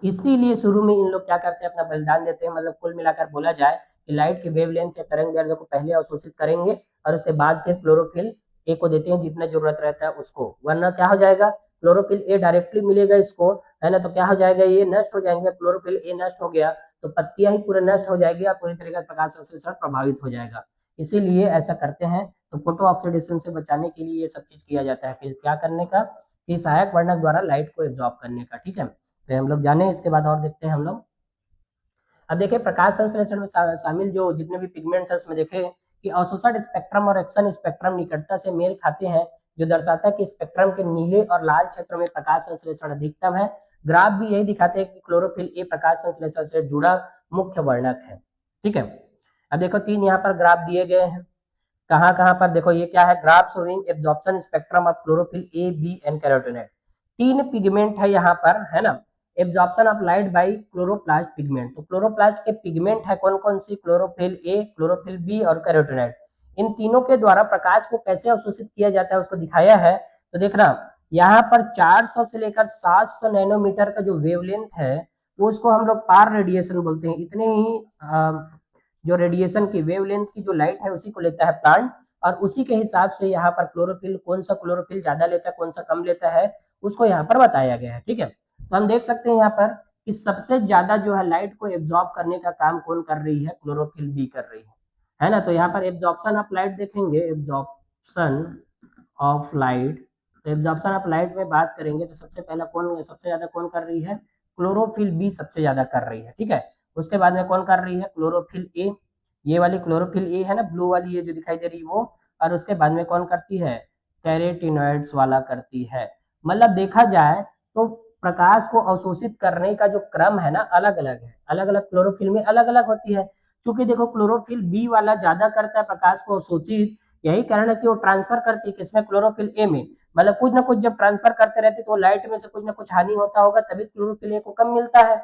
इसीलिए शुरू में इन लोग क्या करते हैं, अपना बलिदान देते हैं। मतलब कुल मिलाकर बोला जाए कि लाइट के वेवलेंथ या तरंग दैर्ध्य को पहले अवशोषित करेंगे और उसके बाद फिर क्लोरोफिल ए को देते हैं जितना जरूरत रहता है उसको, वरना क्या हो जाएगा, क्लोरोफिल ए डायरेक्टली मिलेगा इसको, है ना, तो क्या हो जाएगा, ये नष्ट हो जाएंगे। क्लोरोफिल ए नष्ट हो गया तो पत्तियां ही पूरा नष्ट हो जाएगी और पूरी तरीके से प्रकाश संश्लेषण प्रभावित हो जाएगा। इसीलिए ऐसा करते हैं। तो फोटो ऑक्सीडेशन से बचाने के लिए ये सब चीज किया जाता है। फिर क्या करने का, कि सहायक वर्णक द्वारा लाइट को एब्जॉर्ब करने का। ठीक है, तो हम लोग जाने, इसके बाद और देखते हैं हम लोग। अब देखिए प्रकाश संश्लेषण में शामिल जो जितने भी पिगमेंट्स है उसमें देखें कि अवशोषण स्पेक्ट्रम और एक्शन स्पेक्ट्रम निकटता से मेल खाते हैं, जो दर्शाता है कि स्पेक्ट्रम के नीले और लाल क्षेत्रों में प्रकाश संश्लेषण अधिकतम है। ग्राफ भी यही दिखाते हैं कि क्लोरोफिल ए प्रकाश संश्लेषण से जुड़ा मुख्य वर्णक है। ठीक है, अब देखो 3 यहाँ पर ग्राफ दिए गए हैं। कहाँ कहाँ पर देखो, ये क्या है, graph showing absorption spectrum of chlorophyll A, B and carotenoid. 3 pigment है यहाँ पर, है ना, absorption of light by chloroplast pigment. तो क्लोरोप्लास्ट के पिगमेंट है कौन कौन सी, क्लोरोफिल ए, क्लोरोफिल बी और कैरोटीनॉइड। इन तीनों के द्वारा प्रकाश को कैसे अवशोषित किया जाता है उसको दिखाया है। तो देखना यहाँ पर 400 से लेकर 700 नैनोमीटर का जो वेवलेंथ है वो उसको हम लोग पार रेडिएशन बोलते हैं। इतने ही जो रेडिएशन की वेवलेंथ की जो लाइट है उसी को लेता है प्लांट, और उसी के हिसाब से यहाँ पर क्लोरोफिल, कौन सा क्लोरोफिल ज्यादा लेता है कौन सा कम लेता है उसको यहाँ पर बताया गया है। ठीक है, तो हम देख सकते हैं यहाँ पर कि सबसे ज्यादा जो है लाइट को एब्जॉर्ब करने का काम कौन कर रही है, क्लोरोफिल बी कर रही है ना। तो यहाँ पर एब्जॉर्प्शन ऑफ लाइट देखेंगे, एब्जॉर्प्शन ऑफ लाइट, तो एब्जॉर्प्शन ऑफ लाइट में बात करेंगे तो सबसे पहला कौन, सबसे ज्यादा कौन कर रही है, क्लोरोफिल बी सबसे ज्यादा कर रही है। ठीक है, उसके बाद में कौन कर रही है, क्लोरोफिल ए, ये वाली क्लोरोफिल ए है ना, ब्लू वाली ये जो दिखाई दे रही है वो, और उसके बाद में कौन करती है, कैरोटीनॉइड्स वाला करती है। मतलब देखा जाए तो प्रकाश को अवशोषित करने का जो क्रम है ना अलग अलग है, अलग अलग क्लोरोफिल में अलग अलग होती है। क्योंकि देखो क्लोरोफिल बी वाला ज्यादा करता है प्रकाश को अवशोषित, यही कारण है कि वो ट्रांसफर करती है किसमें, क्लोरोफिल ए में। मतलब कुछ ना कुछ जब ट्रांसफर करते रहते तो लाइट में से कुछ ना कुछ हानि होता होगा, तभी क्लोरोफिल ए को कम मिलता है।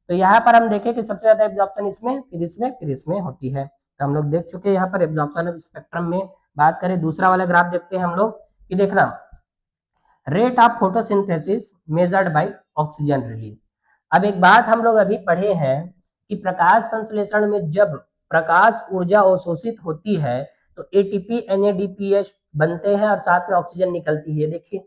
तो यहाँ पर हम देखें कि सबसे ज्यादा एब्जॉर्प्शन इसमें, फिर इसमें, फिर इसमें होती है। तो हम लोग देख चुके हैं यहाँ पर एब्जॉर्प्शन ऑफ स्पेक्ट्रम में। बात करें दूसरा वाला ग्राफ देखते हैं हम लोग, कि देखना rate of photosynthesis measured by oxygen release. अब एक बात हम लोग अभी पढ़े हैं कि प्रकाश संश्लेषण में जब प्रकाश ऊर्जा अवशोषित होती है तो एटीपी एनएडीपीएच बनते हैं और साथ में ऑक्सीजन निकलती है, देखिए।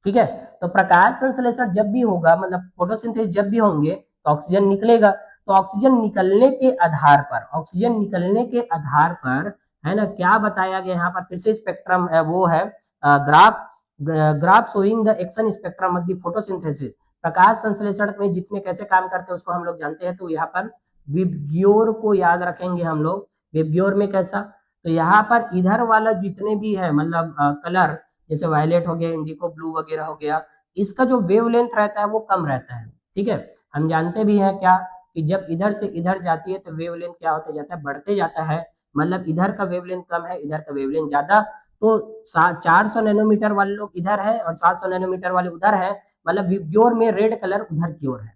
ठीक है, तो प्रकाश संश्लेषण जब भी होगा, मतलब फोटोसिंथेसिस जब भी होंगे तो ऑक्सीजन निकलेगा। तो ऑक्सीजन निकलने के आधार पर, ऑक्सीजन निकलने के आधार पर, है ना, क्या बताया गया यहाँ पर, फिर से स्पेक्ट्रम है वो है graph, graph showing the action spectrum of the photosynthesis. प्रकाश संश्लेषण में जितने कैसे काम करते हैं उसको हम लोग जानते हैं। तो यहाँ पर विबग्योर को याद रखेंगे हम लोग। विबग्योर में कैसा, तो यहाँ पर इधर वाला जितने भी है मतलब कलर, जैसे वायलेट हो गया, इंडिको ब्लू वगैरह हो गया, इसका जो वेवलेंथ रहता है वो कम रहता है। ठीक है, हम जानते भी हैं क्या, कि जब इधर से इधर जाती है तो वेवलेंथ क्या होते जाता है, बढ़ते जाता है। मतलब इधर का वेवलेंथ कम है, इधर का वेवलेंथ ज्यादा। तो 400 नैनोमीटर वाले लोग इधर है और 700 नैनोमीटर वाले उधर है, मतलब विबग्योर में रेड कलर उधर की ओर है।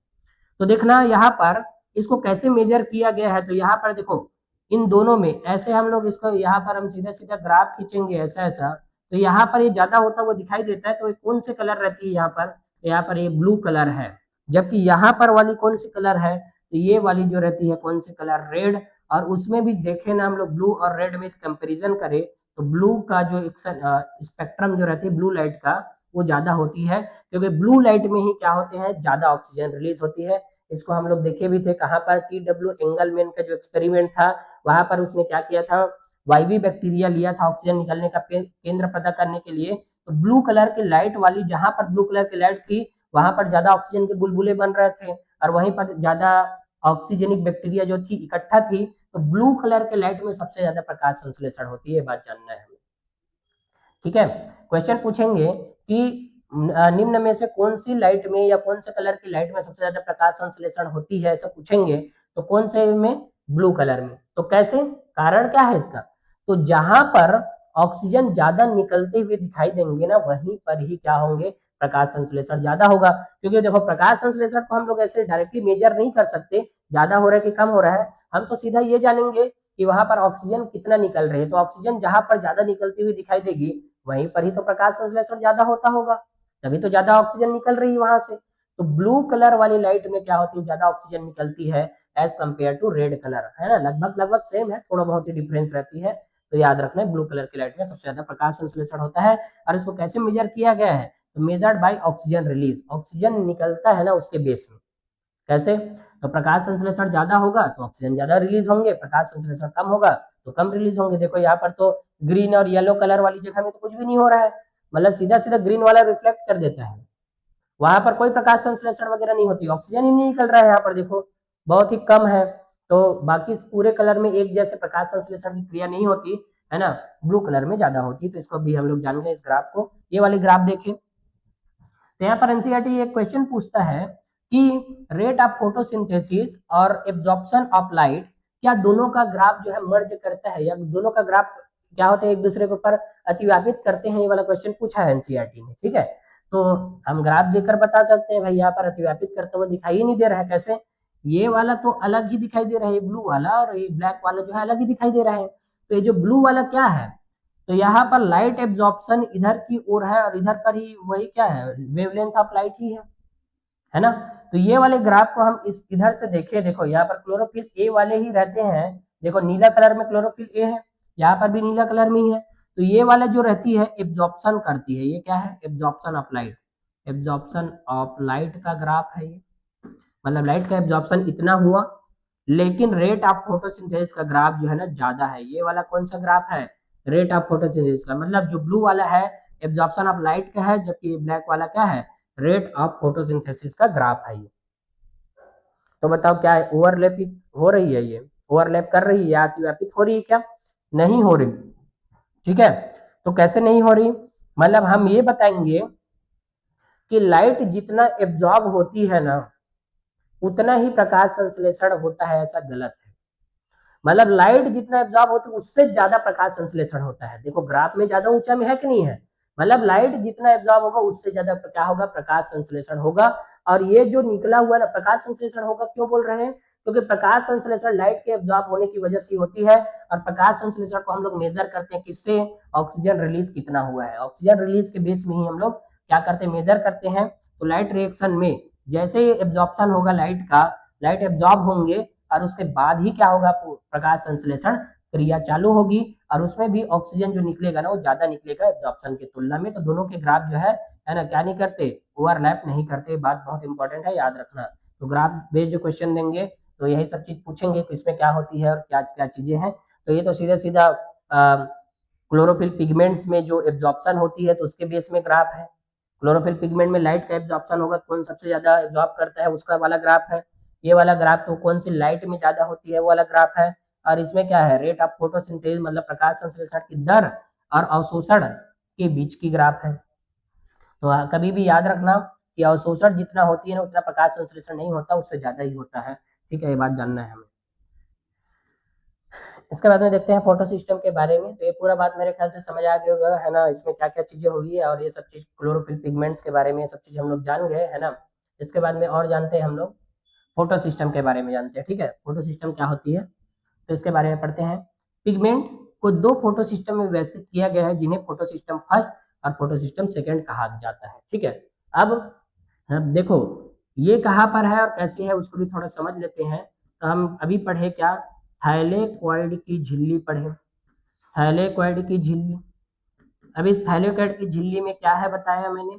तो देखना यहाँ पर इसको कैसे मेजर किया गया है, तो यहाँ पर देखो इन दोनों में ऐसे हम लोग इसको यहाँ पर हम सीधा सीधा ग्राफ खींचेंगे ऐसा ऐसा, तो यहाँ पर ये ज्यादा होता हुआ दिखाई देता है, तो ये कौन से कलर रहती है यहाँ पर, तो यहाँ पर ये ब्लू कलर है। जबकि यहाँ पर वाली कौन सी कलर है, तो ये वाली जो रहती है कौन सी कलर, रेड। और उसमें भी देखें ना हम लोग ब्लू और रेड में कंपेरिजन करें, तो ब्लू का जो स्पेक्ट्रम जो रहती है ब्लू लाइट का वो ज्यादा होती है, क्योंकि ब्लू लाइट में ही क्या होते हैं, ज्यादा ऑक्सीजन रिलीज होती है। इसको हम लोग देखे भी थे कहाँ पर, TW एंगलमैन का जो एक्सपेरिमेंट था वहां पर उसने क्या किया था, वाईवी बैक्टीरिया लिया था ऑक्सीजन निकलने का केंद्र पता करने के लिए। तो ब्लू कलर की लाइट वाली, जहां पर ब्लू कलर की लाइट थी वहां पर ज्यादा ऑक्सीजन के बुलबुले बन रहे थे, और वहीं पर ज्यादा ऑक्सीजनिक बैक्टीरिया जो थी इकट्ठा थी। तो ब्लू कलर के लाइट में सबसे ज्यादा प्रकाश संश्लेषण होती है, बात जानना है हमें। ठीक है, क्वेश्चन पूछेंगे कि निम्न में से कौन सी लाइट में या कौन से कलर की लाइट में सबसे ज्यादा प्रकाश संश्लेषण होती है, ऐसा पूछेंगे। तो कौन से में, ब्लू कलर में। तो कैसे, कारण क्या है इसका, तो जहां पर ऑक्सीजन ज्यादा निकलते हुए दिखाई देंगे ना, वहीं पर ही क्या होंगे, प्रकाश संश्लेषण ज्यादा होगा। क्योंकि देखो प्रकाश संश्लेषण को हम लोग ऐसे डायरेक्टली मेजर नहीं कर सकते, ज्यादा हो रहा है कि कम हो रहा है, हम तो सीधा ये जानेंगे कि वहां पर ऑक्सीजन कितना निकल रही है। तो ऑक्सीजन जहां पर ज्यादा निकलती हुई दिखाई देगी वहीं पर ही तो प्रकाश संश्लेषण ज्यादा होता होगा, तभी तो ज्यादा ऑक्सीजन निकल रही है वहां से। तो ब्लू कलर वाली लाइट में क्या होती है, ज्यादा ऑक्सीजन निकलती है as compare to red colour, है ना, लगभग लगभग सेम है, थोड़ा बहुत ही डिफरेंस रहती है। तो याद रखना है ब्लू कलर की लाइट में सबसे ज्यादा प्रकाश संश्लेषण होता है। और इसको कैसे मेजर किया गया है, तो measured by oxygen release, oxygen निकलता है ना उसके बेस में। कैसे, तो प्रकाश संश्लेषण ज्यादा होगा तो ऑक्सीजन ज्यादा रिलीज होंगे, प्रकाश संश्लेषण कम होगा तो कम रिलीज होंगे। देखो यहाँ पर तो ग्रीन और येलो कलर वाली जगह में तो कुछ भी नहीं हो रहा है, मतलब सीधा सीधा ग्रीन वाला रिफ्लेक्ट कर देता है, वहां पर कोई प्रकाश संश्लेषण वगैरह नहीं होती, ऑक्सीजन ही नहीं निकल रहा है यहाँ पर, देखो बहुत ही कम है। तो बाकी पूरे कलर में एक जैसे प्रकाश संश्लेषण की क्रिया नहीं होती है ना, ब्लू कलर में ज्यादा होती है। तो इसको भी हम लोग जान गए इस ग्राफ को। ये वाले ग्राफ देखें, तो यहाँ पर एनसीईआरटी एक क्वेश्चन पूछता है कि रेट ऑफ फोटोसिंथेसिस और एब्जॉर्प्शन ऑफ लाइट, क्या दोनों का ग्राफ जो है मर्ज करता है, या दोनों का ग्राफ क्या होता है एक दूसरे के ऊपर अतिव्यापित करते हैं, ये वाला क्वेश्चन पूछा है एनसीईआरटी ने। ठीक है, तो हम ग्राफ देखकर बता सकते हैं भाई यहाँ पर अतिव्यापित करते हुए दिखाई ही नहीं दे रहा है। कैसे, ये वाला तो अलग ही दिखाई दे रहा है ब्लू वाला, और ये ब्लैक वाला जो है अलग ही दिखाई दे रहा है। तो ये जो ब्लू वाला क्या है, तो यहाँ पर लाइट एब्जॉर्प्शन इधर की ओर है, और इधर पर ही वही क्या है, वेवलेंथ ऑफ लाइट ही है ना। तो ये वाले ग्राफ को हम इस इधर से देखें, देखो यहाँ पर क्लोरोफिल ए वाले ही रहते हैं, देखो नीला कलर में क्लोरोफिल ए है, यहाँ पर भी नीला कलर में ही है। तो ये वाला जो रहती है एब्जॉर्प्शन करती है, ये क्या है, absorption of light, absorption of light का ग्राफ है ये, मतलब लाइट का एब्जॉर्प्शन इतना हुआ, लेकिन रेट ऑफ फोटोसिंथेसिस का ग्राफ जो है ना ज्यादा है। ये वाला कौन सा ग्राफ है, रेट ऑफ फोटोसिंथेसिस का, मतलब जो ब्लू वाला है एब्जॉर्प्शन ऑफ लाइट का है, जबकि ब्लैक वाला क्या है, रेट ऑफ फोटोसिंथेसिस का ग्राफ है ये। तो बताओ क्या है, ओवरलैप हो रही है, ये ओवरलैप कर रही है या अतिव्यापित हो रही है, क्या नहीं हो रही। ठीक है, तो कैसे नहीं हो रही, मतलब हम ये बताएंगे कि लाइट जितना एब्जॉर्ब होती है ना उतना ही प्रकाश संश्लेषण होता है, ऐसा गलत है। मतलब लाइट जितना एब्जॉर्ब होती है उससे ज्यादा प्रकाश संश्लेषण होता है। देखो ग्राफ में ज्यादा ऊंचा में है कि नहीं है, मतलब लाइट जितना एब्जॉर्ब होगा उससे ज्यादा क्या होगा, प्रकाश संश्लेषण होगा। और ये जो निकला हुआ ना प्रकाश संश्लेषण होगा, क्यों बोल रहे हैं, क्योंकि प्रकाश संश्लेषण लाइट के एब्जॉर्ब होने की वजह से होती है। और प्रकाश संश्लेषण को हम लोग मेजर करते हैं किससे, ऑक्सीजन रिलीज कितना हुआ है, ऑक्सीजन रिलीज के बेस में ही हम लोग क्या करते हैं, मेजर करते हैं। तो लाइट रिएक्शन में जैसे एब्जॉर्प्शन होगा लाइट का, लाइट एब्जॉर्ब होंगे और उसके बाद ही क्या होगा, प्रकाश संश्लेषण क्रिया चालू होगी, और उसमें भी ऑक्सीजन जो निकलेगा ना वो ज्यादा निकलेगा एब्जॉर्प्शन की तुलना में। तो दोनों के ग्राफ जो है ना क्या नहीं करते, ओवरलैप नहीं करते, बात बहुत इंपॉर्टेंट है, याद रखना। तो ग्राफ बेस्ड जो क्वेश्चन देंगे तो यही सब चीज पूछेंगे कि इसमें क्या होती है और क्या क्या चीजें हैं। तो ये तो सीधा सीधा क्लोरोफिल पिगमेंट्स में जो एब्जॉर्प्शन होती है तो उसके बेस में ग्राफ है। क्लोरोफिल पिगमेंट में लाइट का एब्जॉर्प्शन होगा, कौन सबसे ज्यादा एब्जॉर्ब करता है उसका वाला ग्राफ है। ये वाला ग्राफ तो कौन सी लाइट में ज्यादा होती है वो वाला ग्राफ है। और इसमें क्या है, रेट ऑफ फोटोसिंथेसिस मतलब प्रकाश संश्लेषण की दर और अवशोषण के बीच की ग्राफ है। तो कभी भी याद रखना कि अवशोषण जितना होती है ना उतना प्रकाश संश्लेषण नहीं होता, उससे ज्यादा ही होता है। ठीक है, ये बात जानना है हमें। इसके बाद में देखते हैं फोटो सिस्टम के बारे में। तो ये पूरा बात मेरे ख्याल से समझ आ गया होगा, है ना, इसमें क्या क्या चीजें हुई है और ये सब चीज क्लोरोफिल पिगमेंट्स के बारे में ये सब चीज हम लोग जान गए, है ना। इसके बाद में और जानते हैं हम लोग फोटो सिस्टम के बारे में जानते हैं, ठीक है। फोटो सिस्टम क्या होती है तो इसके बारे में पढ़ते हैं। पिगमेंट को दो फोटो सिस्टम में व्यवस्थित किया गया है जिन्हें फोटो सिस्टम फर्स्ट और फोटो सिस्टम सेकेंड कहा जाता है, ठीक है। अब देखो ये कहाँ पर है और कैसे है उसको भी थोड़ा समझ लेते हैं। तो हम अभी पढ़े क्या, थाइलेकोइड की झिल्ली पढ़े, थाइलेकोइड की झिल्ली। अब इस थाइलेकोइड की झिल्ली में क्या है बताया मैंने,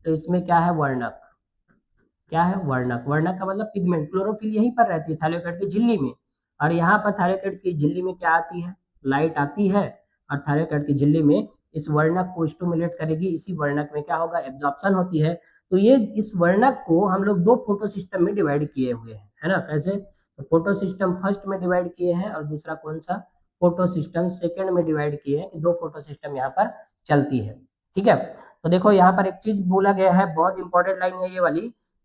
तो इसमें क्या है, वर्णक। क्या है, वर्णक। वर्णक का मतलब पिगमेंट, क्लोरोफिल यहीं पर रहती है थाइलेकोइड की झिल्ली में। और यहाँ पर थाइलेकोइड की झिल्ली में क्या आती है, लाइट आती है। और थाइलेकोइड की झिल्ली में इस वर्णक को स्टिमुलेट करेगी, इसी वर्णक में क्या होगा, एब्जॉर्प्शन होती है। तो ये इस वर्णक को हम लोग दो फोटो सिस्टम में डिवाइड किए हुए हैं, है ना। कैसे, तो फोटो सिस्टम फर्स्ट में डिवाइड किए हैं और दूसरा कौन सा, फोटो सिस्टम सेकेंड में डिवाइड किए हैं, कि दो फोटो सिस्टम यहाँ पर चलती है, ठीक है। तो देखो यहाँ पर एक चीज बोला गया है, बहुत इंपॉर्टेंट लाइन है ये वाली,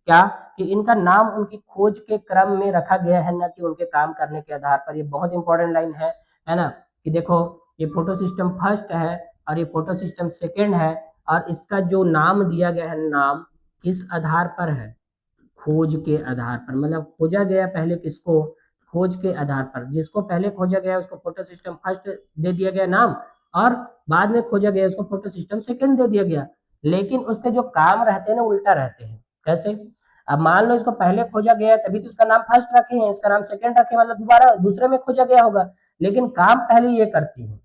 क्या, कि इनका नाम उनकी खोज के क्रम में रखा गया है, ना कि उनके काम करने के आधार पर। ये बहुत इंपॉर्टेंट लाइन है ना। कि देखो ये फोटो सिस्टम फर्स्ट है और ये फोटो सिस्टम सेकेंड है, और इसका जो नाम दिया गया है, नाम किस आधार पर है, खोज के आधार पर। मतलब खोजा गया पहले किसको, खोज के आधार पर। जिसको पहले खोजा गया उसको फोटो सिस्टम फर्स्ट दे दिया गया नाम, और बाद में खोजा गया उसको फोटो सिस्टम सेकंड दे दिया गया। लेकिन उसके जो काम रहते हैं ना उल्टा रहते हैं। कैसे, अब मान लो इसको पहले खोजा गया है तभी तो उसका नाम फर्स्ट रखे हैं, इसका नाम सेकंड रखे, मतलब दोबारा दूसरे में खोजा गया होगा, लेकिन काम पहले ये करती है।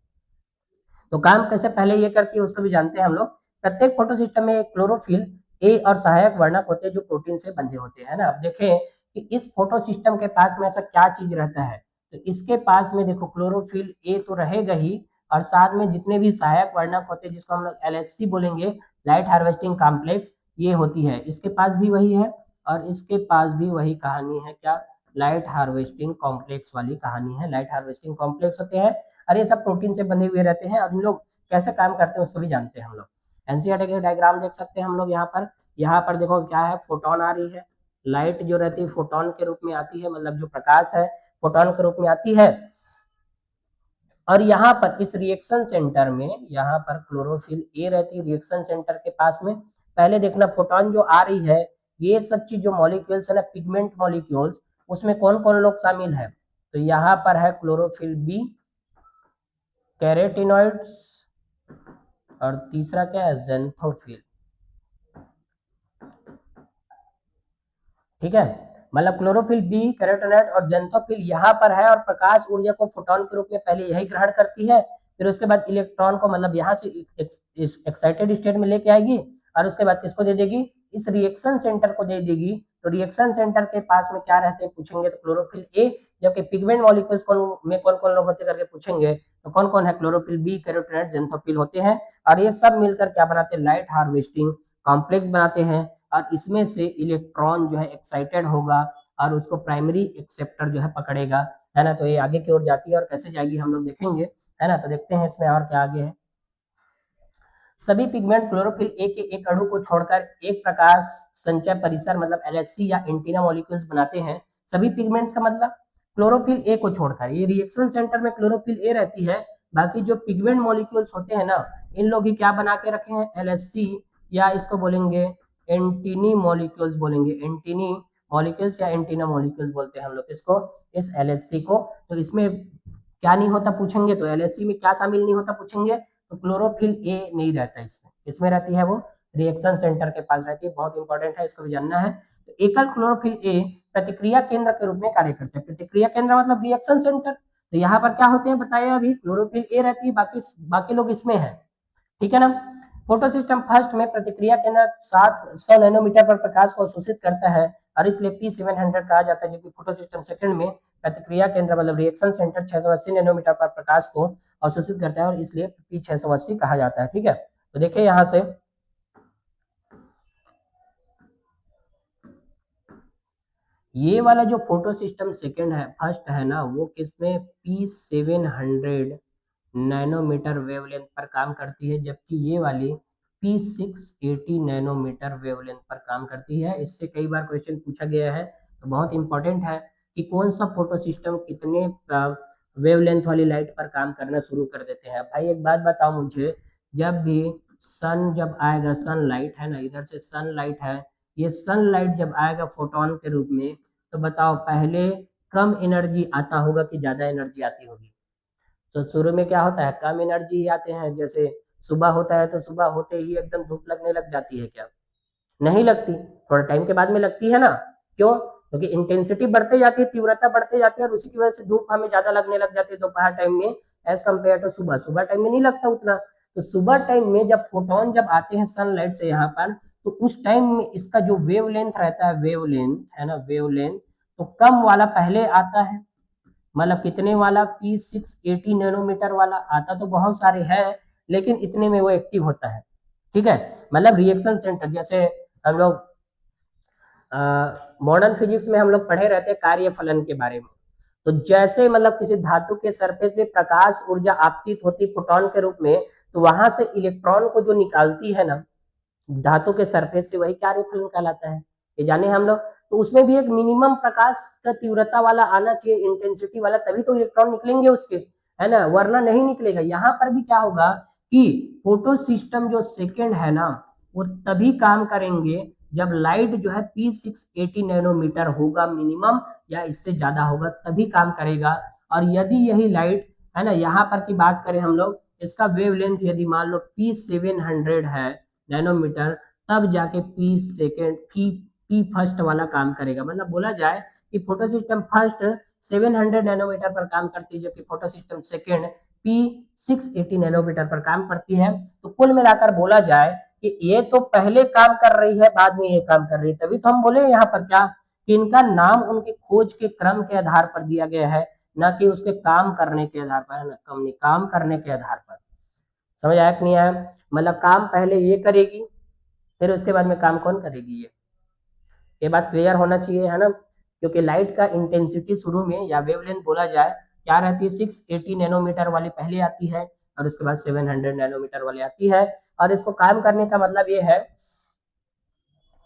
तो काम कैसे पहले ये करती है उसको भी जानते हैं हम लोग। प्रत्येक फोटो सिस्टम में क्लोरोफिल ए और सहायक वर्णक होते हैं जो प्रोटीन से बंधे होते हैं ना। अब देखें कि इस फोटो सिस्टम के पास में ऐसा क्या चीज रहता है, तो इसके पास में देखो क्लोरोफिल ए तो रहेगा ही, और साथ में जितने भी सहायक वर्णक होते हैं जिसको हम लोग एलएचसी बोलेंगे, लाइट हार्वेस्टिंग कॉम्प्लेक्स, ये होती है। इसके पास भी वही है और इसके पास भी वही कहानी है, क्या, लाइट हार्वेस्टिंग कॉम्प्लेक्स वाली कहानी है। लाइट हार्वेस्टिंग कॉम्प्लेक्स होते हैं और ये सब प्रोटीन से बंधे हुए रहते हैं, और इन लोग कैसे काम करते हैं उसको भी जानते हैं हम लोग। एनसीईआरटी के डायग्राम देख सकते हैं हम लोग यहाँ पर। यहाँ पर देखो क्या है, फोटोन आ रही है, लाइट जो रहती है फोटोन के रूप में आती है, मतलब जो प्रकाश है फोटोन के रूप में आती है। और यहाँ पर इस रिएक्शन सेंटर में, यहाँ पर क्लोरोफिल ए रहती है रिएक्शन सेंटर के पास में। पहले देखना फोटोन जो आ रही है, ये सब चीज जो मॉलिक्यूल्स है ना, पिगमेंट मॉलिक्यूल्स, उसमें कौन कौन लोग शामिल है, तो यहाँ पर है क्लोरोफिल बी, कैरोटिनॉइड्स, और तीसरा क्या है, जेंथोफिल, ठीक है। मतलब क्लोरोफिल बी, कैरोटिनॉइड और जेंथोफिल यहाँ पर है, और प्रकाश ऊर्जा को फोटोन के रूप में पहले यही ग्रहण करती है, फिर उसके बाद इलेक्ट्रॉन को मतलब यहाँ से एक्साइटेड स्टेट में लेके आएगी, और उसके बाद किसको दे देगी, इस रिएक्शन सेंटर को दे देगी। तो रिएक्शन सेंटर के पास में क्या रहते हैं पूछेंगे तो क्लोरोफिल ए, जबकि पिगमेंट मॉलिक्यूल्स में कौन कौन लोग होते करके पूछेंगे तो कौन कौन है, क्लोरोफिल बी, कैरोटिनॉइड, जेंथोफिल होते हैं। और ये सब मिलकर क्या बनाते हैं, लाइट हार्वेस्टिंग कॉम्प्लेक्स बनाते हैं। और इसमें से इलेक्ट्रॉन जो है एक्साइटेड होगा और उसको प्राइमरी एक्सेप्टर जो है पकड़ेगा, है ना। तो ये आगे की ओर जाती है और कैसे जाएगी हम लोग देखेंगे, है ना। तो देखते हैं इसमें और क्या आगे है। सभी पिगमेंट क्लोरोफिल ए के एक अणु को छोड़कर एक प्रकाश संचय परिसर मतलब एलएचसी या एंटीना मॉलिक्यूल्स बनाते हैं। सभी पिगमेंट्स का मतलब क्लोरोफिल ए को छोड़कर, ये रिएक्शन सेंटर में क्लोरोफिल ए रहती है, बाकी जो पिगमेंट मॉलिक्यूल्स होते हैं ना, इन लोग ही क्या बना के रखे हैं, एलएचसी, या इसको बोलेंगे एंटीनी मॉलिक्यूल्स बोलेंगे, एंटीनी मॉलिक्यूल्स या एंटीना मॉलिक्यूल्स बोलते हैं हम लोग इसको, इस एलएचसी को। तो इसमें क्या नहीं होता पूछेंगे, तो एलएचसी में क्या शामिल नहीं होता पूछेंगे, तो क्लोरोफिल ए नहीं रहता इसमें। इसमें रहती है वो रिएक्शन सेंटर के पास रहती है, बहुत इंपॉर्टेंट है, इसको भी जानना है। तो एकल क्लोरोफिल ए प्रतिक्रिया केंद्र के रूप में कार्य करते हैं। प्रतिक्रिया केंद्र मतलब रिएक्शन सेंटर। तो यहाँ पर क्या होते हैं बताइए, अभी क्लोरोफिल ए रहती है, बाकी बाकी लोग इसमें है, ठीक है ना। फोटो सिस्टम फर्स्ट में प्रतिक्रिया केंद्र 700 नैनोमीटर पर प्रकाश को अवशोषित करता है और इसलिए P700 कहा जाता है, जबकि फोटो सिस्टम सेकंड में प्रतिक्रिया केंद्र मतलब रिएक्शन सेंटर 680 नैनोमीटर पर प्रकाश को अवशोषित करता है और इसलिए P680 कहा जाता है, ठीक है। तो देखिए यहाँ से ये वाला जो फोटो सिस्टम सेकंड है, फर्स्ट है ना, वो किसमें P700 नैनोमीटर वेवलेंथ पर काम करती है, जबकि ये वाली P680 नैनोमीटर वेवलेंथ पर काम करती है। इससे कई बार क्वेश्चन पूछा गया है, तो बहुत इंपॉर्टेंट है कि कौन सा फोटो सिस्टम कितने वेवलेंथ वाली लाइट पर काम करना शुरू कर देते हैं। भाई एक बात बताओ मुझे, जब भी सन जब आएगा, सनलाइट है ना, इधर से सनलाइट है, ये सनलाइट जब आएगा फोटोन के रूप में, तो बताओ पहले कम एनर्जी आता होगा कि ज्यादा एनर्जी आती होगी? तो शुरू में क्या होता है, कम एनर्जी ही आते हैं। जैसे सुबह होता है तो सुबह होते ही एकदम धूप लगने लग जाती है क्या? नहीं लगती, थोड़ा टाइम के बाद में लगती है ना। क्यों? क्योंकि इंटेंसिटी बढ़ते जाती है, तीव्रता बढ़ते जाती है, और उसी की वजह से धूप हमें ज्यादा लगने लग जाती है दोपहर टाइम में एज कम्पेयर टू सुबह। सुबह टाइम में नहीं लगता उतना। तो सुबह टाइम में जब फोटोन जब आते हैं सनलाइट से यहाँ पर, तो उस टाइम में इसका जो वेव लेंथ रहता है, वेव लेंथ है ना, वेव लेंथ, तो कम वाला पहले आता है। मतलब कितने वाला? P680 नैनोमीटर वाला आता तो बहुत सारे हैं, लेकिन इतने में वो एक्टिव होता है। ठीक है, मतलब रिएक्शन सेंटर, जैसे हम लोग मॉडर्न फिजिक्स में हम लोग पढ़े रहते हैं कार्य फलन के बारे में। तो जैसे मतलब किसी धातु के सरफेस पे प्रकाश ऊर्जा आपतित होती फोटोन के रूप में, तो वहां से इलेक्ट्रॉन को जो निकालती है ना धातु के सरफेस से, वही कार्य फलन कहलाता है। ये जाने हम लोग। तो उसमें भी एक मिनिमम प्रकाश का तीव्रता वाला आना चाहिए, इंटेंसिटी वाला, तभी तो इलेक्ट्रॉन निकलेंगे उसके, है ना, वरना नहीं निकलेगा। यहाँ पर भी क्या होगा कि फोटो सिस्टम जो सेकेंड है ना, वो तभी काम करेंगे जब लाइट जो है P680 नैनोमीटर होगा मिनिमम, या इससे ज्यादा होगा तभी काम करेगा। और यदि यही लाइट, है ना, यहाँ पर की बात करें हम लोग, इसका वेवलेंथ यदि मान लो P700 है नैनोमीटर, तब जाके पी फर्स्ट वाला काम करेगा। मतलब बोला जाए कि फोटो सिस्टम फर्स्ट 700 नैनोमीटर पर काम करती है, जबकि photo system second P680 nanometre पर काम करती है। तो कुल मिलाकर बोला जाए कि ये तो पहले काम कर रही है, बाद में ये काम कर रही है। तभी तो हम बोले यहाँ पर क्या, कि इनका नाम उनके खोज के क्रम के आधार पर दिया गया है, ना कि उसके काम करने के आधार पर, है ना, काम करने के आधार पर। समझ आया कि नहीं आया? मतलब काम पहले ये करेगी, फिर उसके बाद में काम कौन करेगी? ये बात क्लियर होना चाहिए, है ना। क्योंकि लाइट का इंटेंसिटी शुरू में या वेवलेंथ बोला जाए क्या रहती है, 680 नैनोमीटर वाली पहले आती है, और उसके बाद 700 नैनोमीटर वाली आती है। और इसको काम करने का मतलब ये है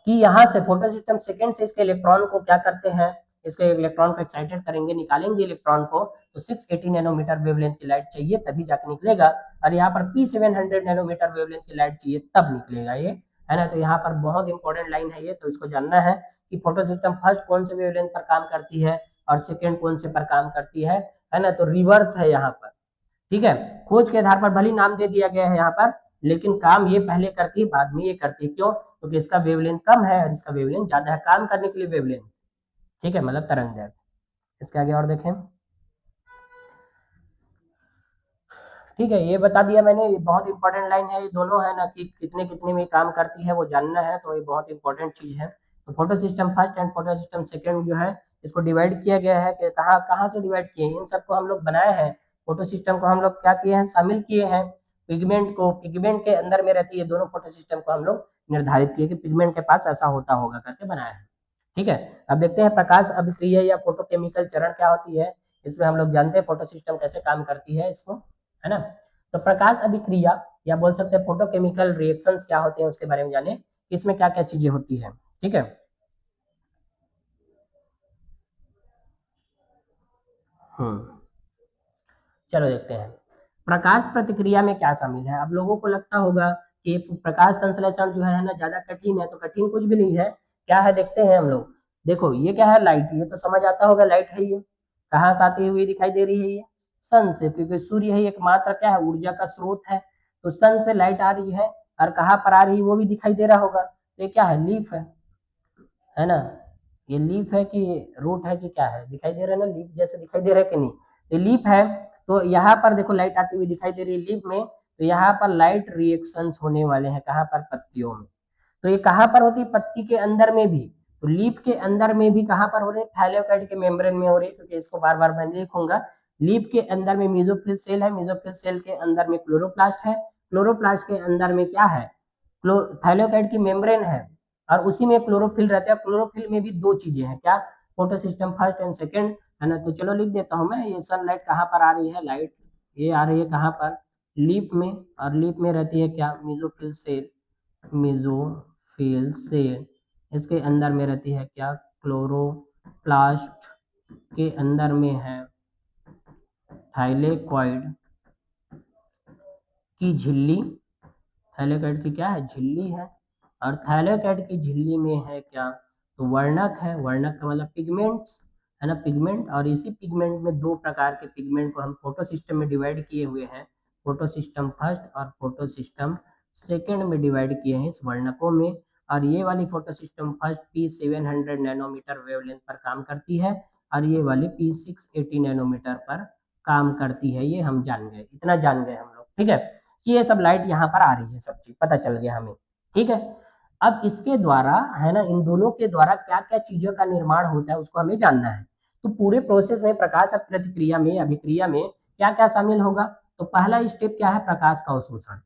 कि यहाँ से फोटो सिस्टम सेकेंड से इसके इलेक्ट्रॉन को क्या करते हैं, इसके इलेक्ट्रॉन को एक्साइटेड करेंगे, निकालेंगे इलेक्ट्रॉन को। तो 680 नैनोमीटर वेवलेंथ की लाइट चाहिए तभी जाके निकलेगा। और यहाँ पर P700 नैनोमीटर वेवलेंथ की लाइट चाहिए तब निकलेगा ये, है ना। तो यहाँ पर बहुत इंपॉर्टेंट लाइन है ये, तो इसको जानना है कि फोटो सिस्टम फर्स्ट कौन से वेवलेंथ पर काम करती है और सेकेंड कौन से पर काम करती है ना। तो रिवर्स है यहाँ पर। ठीक है, खोज के आधार पर भले नाम दे दिया गया है यहाँ पर, लेकिन काम ये पहले करती है, बाद में ये करती है। क्यों? क्योंकि इसका वेवलेंथ कम है और इसका वेवलेंथ ज्यादा है काम करने के लिए वेवलेंथ। ठीक है, मतलब तरंग दैर्घ्य। इसके आगे और देखें। ठीक है, ये बता दिया मैंने, ये बहुत इंपॉर्टेंट लाइन है, ये दोनों है ना, कि कितने कितने में काम करती है वो जानना है, तो ये बहुत इंपॉर्टेंट चीज है। तो photo system first and photo system second जो है, इसको डिवाइड किया गया है कि कहाँ कहाँ से डिवाइड किए हैं, इन सबको हम लोग बनाए हैं। फोटो सिस्टम को हम लोग क्या किए हैं, शामिल किए हैं। पिगमेंट को, पिगमेंट के अंदर में रहती है दोनों फोटो सिस्टम को हम लोग निर्धारित किए कि पिगमेंट के पास ऐसा होता होगा करके बनाया है। ठीक है, अब देखते हैं प्रकाश अभिक्रिया या फोटोकेमिकल चरण क्या होती है। इसमें हम लोग जानते हैं फोटो सिस्टम कैसे काम करती है इसको, है ना। तो प्रकाश अभिक्रिया या बोल सकते हैं फोटोकेमिकल रिएक्शंस क्या होते हैं उसके बारे में जाने, इसमें क्या क्या चीजें होती है। ठीक है, हम्म, चलो देखते हैं प्रकाश प्रतिक्रिया में क्या शामिल है। अब लोगों को लगता होगा कि प्रकाश संश्लेषण जो है ना ज्यादा कठिन है, तो कठिन कुछ भी नहीं है। क्या है देखते हैं हम लोग। देखो ये क्या है, लाइट, ये तो समझ आता होगा लाइट है ये। कहाँ से आती हुई दिखाई दे रही है ये? सन से, क्योंकि सूर्य ही एकमात्र क्या है, ऊर्जा का स्रोत है। तो सन से लाइट आ रही है, और कहाँ पर आ रही है वो भी दिखाई दे रहा होगा। तो ये क्या है, लीफ है ना। ये लीफ है कि रूट है कि क्या है, दिखाई दे रहा है ना, लीफ जैसे दिखाई दे रहा है कि नहीं? ये लीफ है। तो यहाँ पर देखो लाइट आती हुई दिखाई दे रही है लीफ में, तो यहाँ पर लाइट रिएक्शंस होने वाले हैं कहाँ पर, पत्तियों में। तो ये कहाँ पर होती है, पत्ती के अंदर में भी। तो लीफ के अंदर में भी कहाँ पर हो रही है, थाइलेकोइड के मेम्ब्रेन में हो रही है, क्योंकि इसको बार बार मैं लिखूंगा। लीफ के अंदर में मेसोफिल सेल है, मेसोफिल सेल के अंदर में क्लोरोप्लास्ट है, क्लोरोप्लास्ट के अंदर में क्या है, थाइलेकोइड की मेम्ब्रेन है, और उसी में क्लोरोफिल रहता है। क्लोरोफिल में भी दो चीजें हैं, क्या, photo system first and second, है ना। तो चलो लिख देता हूँ मैं, ये सनलाइट कहाँ पर आ रही है, लाइट ये आ रही है कहाँ पर, लीफ में, और लीफ में रहती है क्या, मेसोफिल सेल, मेसोफिल सेल। इसके अंदर में रहती है क्या, क्लोरोप्लास्ट के अंदर में है थाइलेकोइड की झिल्ली। थाइलेकोइड की क्या है, झिल्ली है। और थाइलेकोइड की झिल्ली में है क्या, तो वर्णक है, वर्णक का मतलब पिगमेंट्स है ना, पिगमेंट। और इसी पिगमेंट में दो प्रकार के पिगमेंट को हम फोटो सिस्टम में डिवाइड किए हुए हैं, फोटो सिस्टम फर्स्ट और फोटो सिस्टम सेकेंड में डिवाइड किए हैं इस वर्णकों में। और ये वाली photo system first P700 nanometre wavelength पर काम करती है और ये वाली P680 नैनोमीटर पर काम करती है। ये हम जान गए, इतना जान गए हम लोग, ठीक है, कि ये सब लाइट यहाँ पर आ रही है, सब चीज पता चल गया हमें, ठीक है। अब इसके द्वारा है ना, इन दोनों के द्वारा क्या क्या चीजों का निर्माण होता है उसको हमें जानना है। तो पूरे प्रोसेस में प्रकाश प्रतिक्रिया में, अभिक्रिया में क्या क्या शामिल होगा। तो पहला स्टेप क्या है, प्रकाश का अवशोषण।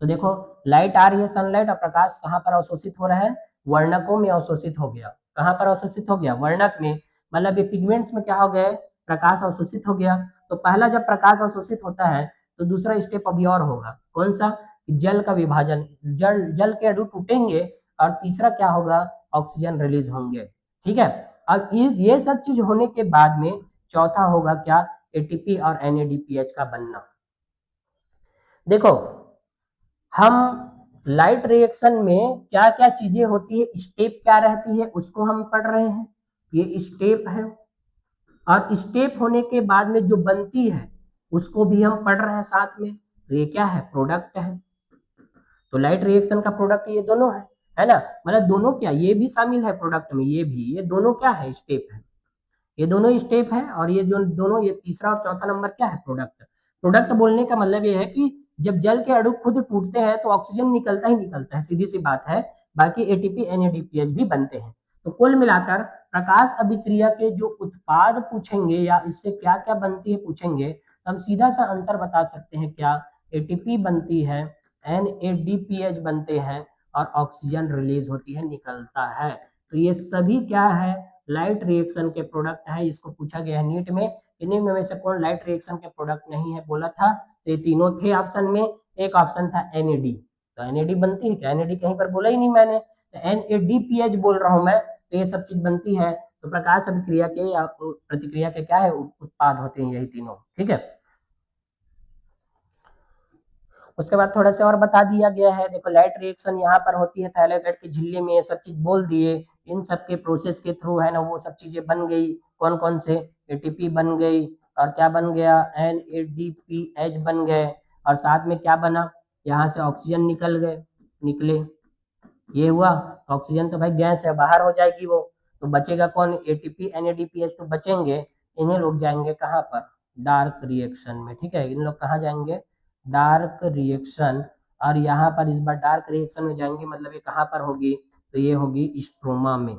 तो देखो लाइट आ रही है, सनलाइट, और प्रकाश कहाँ पर अवशोषित हो रहा है, वर्णकों में अवशोषित हो गया। कहाँ पर अवशोषित हो गया, वर्णक में, मतलब ये पिगमेंट्स में क्या हो गया, प्रकाश अवशोषित हो गया। तो पहला जब प्रकाश अवशोषित होता है तो दूसरा स्टेप अभी और होगा, कौन सा, जल का विभाजन, जल जल के अणु टूटेंगे और तीसरा क्या होगा, ऑक्सीजन रिलीज होंगे, ठीक है। और ये सब चीज होने के बाद में चौथा होगा क्या, एटीपी और NADPH का बनना। देखो हम लाइट रिएक्शन में क्या क्या चीजें होती है, स्टेप क्या रहती है उसको हम पढ़ रहे हैं, ये स्टेप है। और स्टेप होने के बाद में जो बनती है उसको भी हम पढ़ रहे हैं साथ में, तो ये क्या है, प्रोडक्ट है। तो लाइट रिएक्शन का प्रोडक्ट ये दोनों है ना, मतलब दोनों क्या, ये भी शामिल है प्रोडक्ट में, ये भी, ये दोनों क्या है, स्टेप है, ये दोनों स्टेप है। और ये जो दोनों, ये तीसरा और चौथा नंबर क्या है, प्रोडक्ट। प्रोडक्ट बोलने का मतलब ये है कि जब जल के अणु खुद टूटते हैं तो ऑक्सीजन निकलता ही निकलता है, सीधी सी बात है, बाकी एटीपी NADPH भी बनते हैं। तो कुल मिलाकर प्रकाश अभिक्रिया के जो उत्पाद पूछेंगे या इससे क्या क्या बनती है पूछेंगे, तो हम सीधा सा आंसर बता सकते हैं, क्या, एटीपी बनती है, NADPH बनते हैं और ऑक्सीजन रिलीज होती है, निकलता है। तो ये सभी क्या है, लाइट रिएक्शन के प्रोडक्ट है। इसको पूछा गया है नीट में, इन्हीं में से कौन लाइट रिएक्शन के प्रोडक्ट नहीं है बोला था, तो ये तीनों थे ऑप्शन में। एक ऑप्शन था NAD, तो NAD बनती है क्या, NAD कहीं पर बोला ही नहीं मैंने, तो NADPH बोल रहा हूं मैं, तो ये सब चीज बनती है। तो प्रकाश अभिक्रिया के या प्रतिक्रिया के क्या है, उत्पाद होते हैं यही तीनों, ठीक है। उसके बाद थोड़ा सा और बता दिया गया है, देखो लाइट रिएक्शन यहाँ पर होती है थायलाकोइड की झिल्ली में, ये सब चीज बोल दिए। इन सब के प्रोसेस के थ्रू है ना वो सब चीजें बन गई, कौन कौन से, एटीपी बन गई, और क्या बन गया, NADPH बन गए, और साथ में क्या बना, यहाँ से ऑक्सीजन निकले, ये हुआ। ऑक्सीजन तो भाई गैस है, बाहर हो जाएगी वो, तो बचेगा कौन, एटीपी NADPH तो बचेंगे। इन्हें लोग जाएंगे कहाँ पर, डार्क रिएक्शन में, ठीक है, इन लोग कहाँ जाएंगे, डार्क रिएक्शन। और यहाँ पर इस बार डार्क रिएक्शन में जाएंगे, मतलब ये कहाँ पर होगी, तो ये होगी स्ट्रोमा में,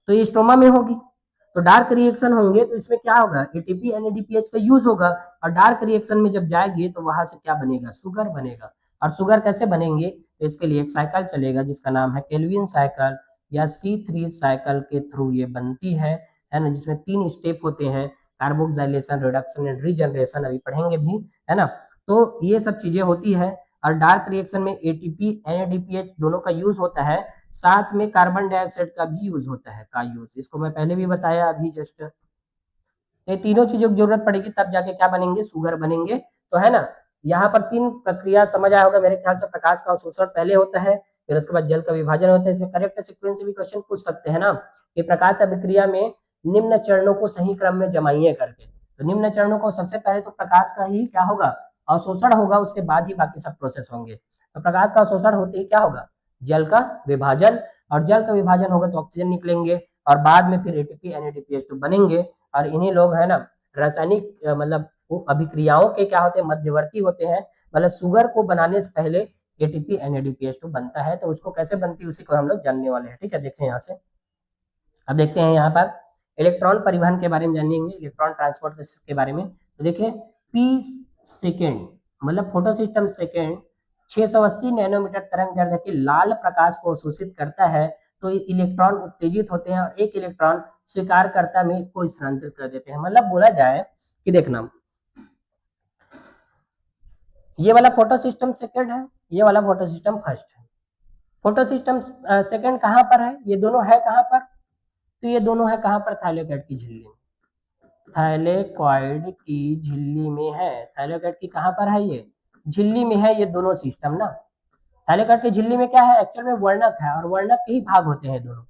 तो ये स्ट्रोमा में होगी। तो डार्क रिएक्शन होंगे तो इसमें क्या होगा, एटीपी NADPH का यूज होगा, और डार्क रिएक्शन में जब जाएगी तो वहां से क्या बनेगा, शुगर बनेगा। और शुगर कैसे बनेंगे, तो इसके लिए एक साइकिल चलेगा जिसका नाम है केल्विन साइकिल या C3 साइकिल के थ्रू ये बनती है ना, जिसमें 3 स्टेप होते हैं, कार्बोक्सिलेशन, रिडक्शन एंड रीजनरेशन, अभी पढ़ेंगे भी, है ना। तो ये सब चीजें होती है। और डार्क रिएक्शन में एटीपी NADPH दोनों का यूज होता है, साथ में कार्बन डाइऑक्साइड का भी यूज होता है, का यूज, इसको मैं पहले भी बताया अभी जस्ट। ये तीनों चीजों की जरूरत पड़ेगी तब जाके क्या बनेंगे, शुगर बनेंगे, तो है ना। यहाँ पर 3 प्रक्रिया समझ आया होगा मेरे ख्याल से, प्रकाश का अवशोषण पहले होता है, फिर उसके बाद जल का विभाजन होता है। इसमें करेक्ट सीक्वेंस से भी क्वेश्चन पूछ सकते हैं ना, कि प्रकाश अभिक्रिया में निम्न चरणों को सही क्रम में जमाइए करके। तो निम्न चरणों को सबसे पहले तो प्रकाश का ही क्या होगा, अवशोषण होगा, उसके बाद ही बाकी सब प्रोसेस होंगे। तो प्रकाश का अवशोषण होते ही क्या होगा, जल का विभाजन, और जल का विभाजन होगा तो ऑक्सीजन निकलेंगे, और बाद में फिर एटीपी NADPH तो बनेंगे। और इन्हीं लोग है ना रासायनिक मतलब वो अभिक्रियाओं के क्या होते हैं, मध्यवर्ती होते हैं, मतलब शुगर को बनाने से पहले एटीपी NADPH तो बनता है, तो उसको कैसे बनती है उसी को हम लोग जानने वाले हैं, ठीक है। देखें यहाँ से, अब देखते हैं यहाँ पर इलेक्ट्रॉन परिवहन के बारे में जानेंगे, इलेक्ट्रॉन ट्रांसपोर्ट के बारे में। तो देखिए पी सेकेंड, मतलब फोटो सिस्टम सेकेंड 680 नैनोमीटर तरंग दैर्ध्य के लाल प्रकाश को अवशोषित करता है, तो इलेक्ट्रॉन उत्तेजित होते हैं और एक इलेक्ट्रॉन स्वीकारकर्ता में को स्थानांतरित कर देते हैं। मतलब बोला जाए कि देखना, ये वाला फोटो सिस्टम सेकेंड है, ये वाला फोटो सिस्टम फर्स्ट है। फोटो सिस्टम सेकेंड कहाँ पर है, ये दोनों है कहाँ पर, तो ये दोनों है कहाँ पर, थायलाकोइड की झिल्ली में, थायलेकॉइड की झिल्ली में है। थायलेकॉइड की कहाँ पर है, ये झिल्ली में है, ये दोनों सिस्टम ना। थायलेकॉइड की झिल्ली में क्या है, एक्चुअल में वर्णक है, और वर्णक के ही भाग होते हैं दोनों,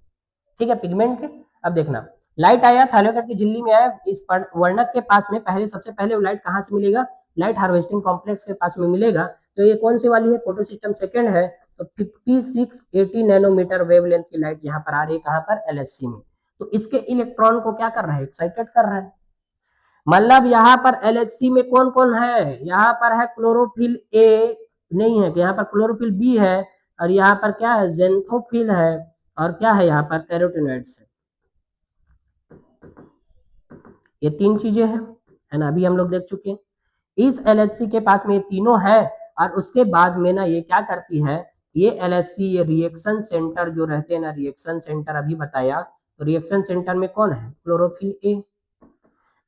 ठीक है, पिगमेंट के। अब देखना, लाइट आया, थाइलेटेड की झिल्ली में आया, इस वर्णक के पास में पहले सबसे पहले लाइट कहाँ से मिलेगा, लाइट हार्वेस्टिंग कॉम्प्लेक्स के पास में मिलेगा। तो ये कौन सी वाली है, फोटो सिस्टम सेकेंड है। तो 5680 नैनोमीटर वेवलेंथ की लाइट यहाँ पर आ रही है, कहाँ पर, एलएचसी में। तो इसके इलेक्ट्रॉन को क्या कर रहा है, एक्साइटेड कर रहा है। मतलब यहाँ पर एलएचसी में कौन कौन है, यहाँ पर है क्लोरोफिल ए, नहीं है, यहाँ पर क्लोरोफिल बी है, और यहाँ पर क्या है, जेंथोफिल है, और क्या है यहाँ पर, कैरोटीनॉइड्स है। ये तीन चीजें हैं, है ना, अभी हम लोग देख चुके हैं। इस एलएचसी के पास में ये तीनों है, और उसके बाद में ना ये क्या करती है, ये एलएचसी, ये रिएक्शन सेंटर जो रहते हैं ना, रिएक्शन सेंटर अभी बताया, तो रिएक्शन सेंटर में कौन है, क्लोरोफिल ए।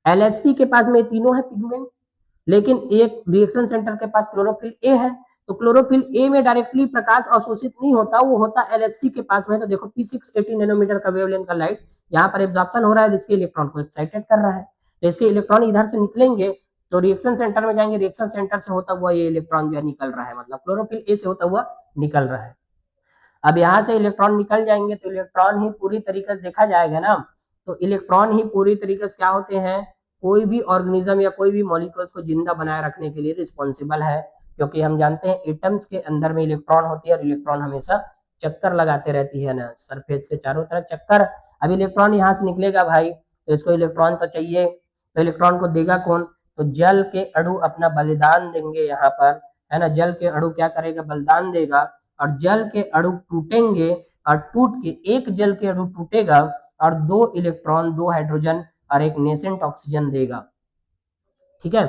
एलएचसी के पास में तीनों है पिगमेंट, लेकिन एक रिएक्शन सेंटर के पास क्लोरोफिल ए है। तो क्लोरोफिल ए में डायरेक्टली प्रकाश अवशोषित नहीं होता, वो होता एलएचसी के पास में। तो देखो P680 नैनोमीटर का वेवलेंथ का लाइट यहाँ पर एब्जॉर्प्शन हो रहा है, जिसके इलेक्ट्रॉन को एक्साइटेड कर रहा है। तो इसके इलेक्ट्रॉन इधर से निकलेंगे, तो रिएक्शन सेंटर में जाएंगे, रिएक्शन सेंटर से होता हुआ ये इलेक्ट्रॉन जो है निकल रहा है, मतलब क्लोरोफिल ए से होता हुआ निकल रहा है। अब यहाँ से इलेक्ट्रॉन निकल जाएंगे, तो इलेक्ट्रॉन ही पूरी तरीके से देखा जाएगा ना, तो इलेक्ट्रॉन ही पूरी तरीके से क्या होते हैं, कोई भी ऑर्गेनिज्म या कोई भी मॉलिक्यूल्स को जिंदा बनाए रखने के लिए रिस्पॉन्सिबल है। क्योंकि हम जानते हैं एटम्स के अंदर में इलेक्ट्रॉन होती है, और इलेक्ट्रॉन हमेशा चक्कर लगाते रहती है ना, सरफेस के चारों तरफ चक्कर। अब इलेक्ट्रॉन यहाँ से निकलेगा भाई, तो इसको इलेक्ट्रॉन तो चाहिए, तो इलेक्ट्रॉन को देगा कौन, तो जल के अणु अपना बलिदान देंगे यहाँ पर, है ना, जल के अणु क्या करेगा, बलिदान देगा, और जल के अणु टूटेंगे, और टूट के एक जल के अणु टूटेगा, और 2 इलेक्ट्रॉन 2 हाइड्रोजन और एक नेसेंट ऑक्सीजन देगा। ठीक है,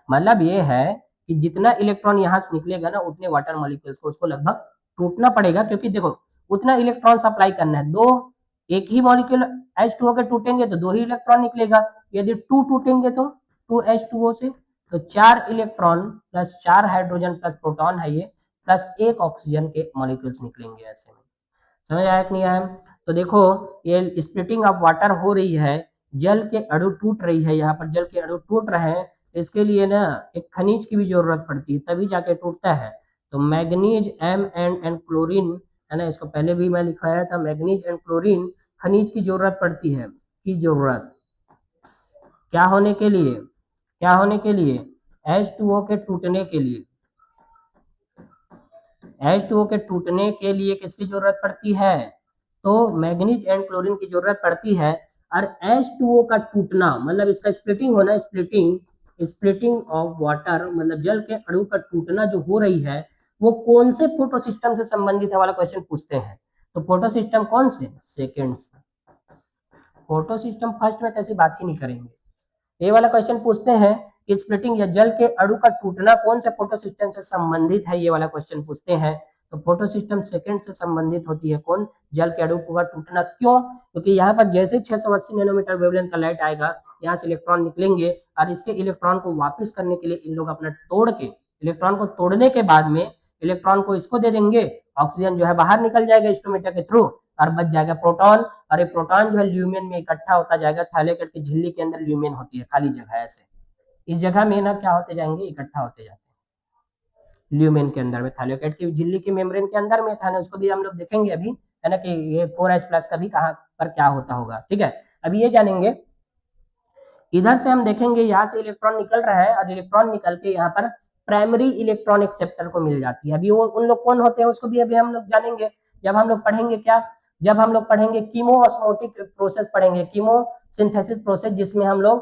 मतलब ये है कि जितना इलेक्ट्रॉन यहाँ से निकलेगा ना, उतने वाटर मॉलिक्यूल्स को उसको लगभग टूटना पड़ेगा, क्योंकि देखो उतना इलेक्ट्रॉन सप्लाई करना है। दो, एक ही मॉलिक्यूल H2O के टूटेंगे तो 2 ही इलेक्ट्रॉन निकलेगा, यदि 2 टूटेंगे तो 2H2O से, तो 4 electron plus 4 hydrogen plus proton है ये, प्लस 1 ऑक्सीजन के मॉलिक्यूल्स निकलेंगे ऐसे में। समझ आया कि नहीं आया। तो देखो ये स्प्लिटिंग ऑफ वाटर हो रही है, जल के अणु टूट रही है, यहाँ पर जल के अणु टूट रहे हैं, इसके लिए ना एक खनिज की भी जरूरत पड़ती है, तभी जाके टूटता है। तो मैग्नीज एंड क्लोरीन, है ना, इसको पहले भी मैं लिखवाया था, मैग्नीज एंड क्लोरीन खनिज की जरूरत पड़ती है, की जरूरत क्या होने के लिए, क्या होने के लिए, H2O के टूटने के लिए। H2O के टूटने के लिए किसकी जरूरत पड़ती है, तो मैग्नीज एंड क्लोरीन की जरूरत पड़ती है। और H2O का टूटना मतलब इसका स्प्लिटिंग होना, स्प्लिटिंग ऑफ वाटर मतलब जल के अणु का टूटना जो हो रही है, वो कौन से फोटो सिस्टम से संबंधित है वाला क्वेश्चन पूछते हैं। तो फोटो सिस्टम कौन से, सेकेंड से। फोटो सिस्टम फर्स्ट में कैसी बात ही नहीं करेंगे। ये वाला क्वेश्चन पूछते हैं कि स्प्लिटिंग या जल के अणु का टूटना कौन से फोटो सिस्टम से संबंधित है, ये वाला क्वेश्चन पूछते हैं। तो फोटो सिस्टम सेकंड से संबंधित होती है कौन, जल के अणु का टूटना। क्यों, क्योंकि यहाँ पर जैसे 680 नैनोमीटर वेवलेंथ का लाइट आएगा, यहाँ से इलेक्ट्रॉन निकलेंगे, और इसके इलेक्ट्रॉन को वापस करने के लिए इन लोग अपना तोड़ के, इलेक्ट्रॉन को तोड़ने के बाद में इलेक्ट्रॉन को इसको दे देंगे, ऑक्सीजन जो है बाहर निकल जाएगा स्टोमीटर के थ्रू, और बच जाएगा प्रोटॉन। और ये प्रोटॉन जो है ल्यूमेन में इकट्ठा होता जाएगा, थाइलेकेट की झिल्ली के अंदर ल्यूमेन होती है, खाली जगह ऐसे, इस जगह में ना क्या होते जाएंगे, इकट्ठा होते जाते हैं ल्यूमेन के अंदर में, थाइलेकेट की झिल्ली की मेम्ब्रेन के अंदर में था ना, उसको भी हम लोग देखेंगे अभी, है ना, कि ये 4H+ का भी कहाँ पर क्या होता होगा। ठीक है, अभी ये जानेंगे। इधर से हम देखेंगे, यहाँ से इलेक्ट्रॉन निकल रहा है, और इलेक्ट्रॉन निकल के यहाँ पर प्राइमरी इलेक्ट्रॉन एक्सेप्टर को मिल जाती है। अभी वो उन लोग कौन होते हैं उसको भी अभी हम लोग जानेंगे, जब हम लोग पढ़ेंगे क्या, जब हम लोग पढ़ेंगे कीमोऑस्मोटिक प्रोसेस पढ़ेंगे, कीमो सिंथेसिस प्रोसेस, जिसमें हम लोग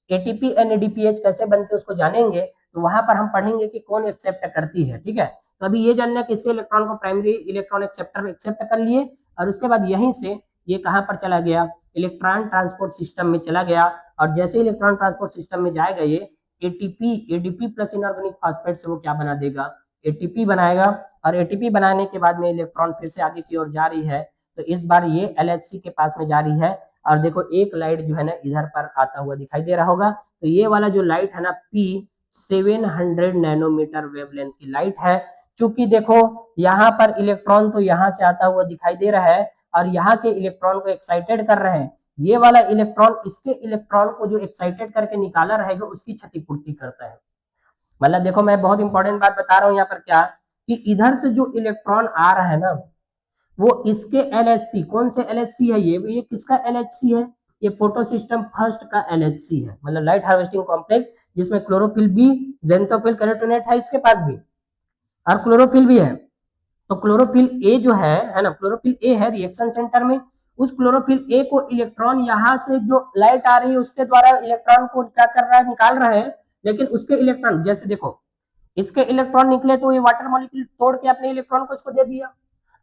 ATP NADPH कैसे बनते हैं उसको जानेंगे। तो वहां पर हम पढ़ेंगे कि कौन एक्सेप्ट करती है। ठीक है, तो अभी ये जानना है कि इसके इलेक्ट्रॉन को प्राइमरी इलेक्ट्रॉन एक्सेप्टर एक्सेप्ट कर लिए, और उसके बाद यहीं से ये कहाँ पर चला गया, इलेक्ट्रॉन ट्रांसपोर्ट सिस्टम में चला गया। और जैसे इलेक्ट्रॉन ट्रांसपोर्ट सिस्टम में जाएगा ये ADP प्लस इनऑर्गेनिक फॉस्फेट से वो क्या बना देगा, ATP बनाएगा, और ATP बनाने के बाद में इलेक्ट्रॉन फिर से आगे की ओर जा रही है, तो इस बार ये LHC के पास में जा रही है। और देखो एक लाइट जो है ना इधर पर आता हुआ दिखाई दे रहा होगा, तो ये वाला जो लाइट है ना P700 नैनोमीटर वेवलेंथ की लाइट है। चूंकि देखो यहाँ पर इलेक्ट्रॉन तो यहाँ से आता हुआ दिखाई दे रहा है, और यहाँ के इलेक्ट्रॉन को एक्साइटेड कर रहे हैं, ये वाला इलेक्ट्रॉन इसके इलेक्ट्रॉन को जो एक्साइटेड करके निकाला रहेगा उसकी क्षतिपूर्ति करता है। मतलब देखो मैं बहुत इंपॉर्टेंट बात बता रहा हूँ यहाँ पर क्या, कि इधर से जो इलेक्ट्रॉन आ रहा है ना, वो इसके LHC, कौन से LHC है ये किसका LHC है, ये फोटो सिस्टम फर्स्ट का LHC है, मतलब लाइट हार्वेस्टिंग कॉम्प्लेक्स, जिसमें क्लोरोफिल बी, जेंथोफिल, कैरोटीनेट है इसके पास भी, और क्लोरोफिल भी है। तो क्लोरोफिल ए जो है ना, क्लोरोफिल ए है रिएक्शन सेंटर में, उस क्लोरोफिल ए को इलेक्ट्रॉन यहाँ से जो लाइट आ रही है उसके द्वारा इलेक्ट्रॉन को क्या कर रहा है, निकाल रहा है, लेकिन उसके इलेक्ट्रॉन, जैसे देखो इसके इलेक्ट्रॉन निकले तो ये वाटर मॉलिक्यूल तोड़ के अपने इलेक्ट्रॉन को इसको दे दिया।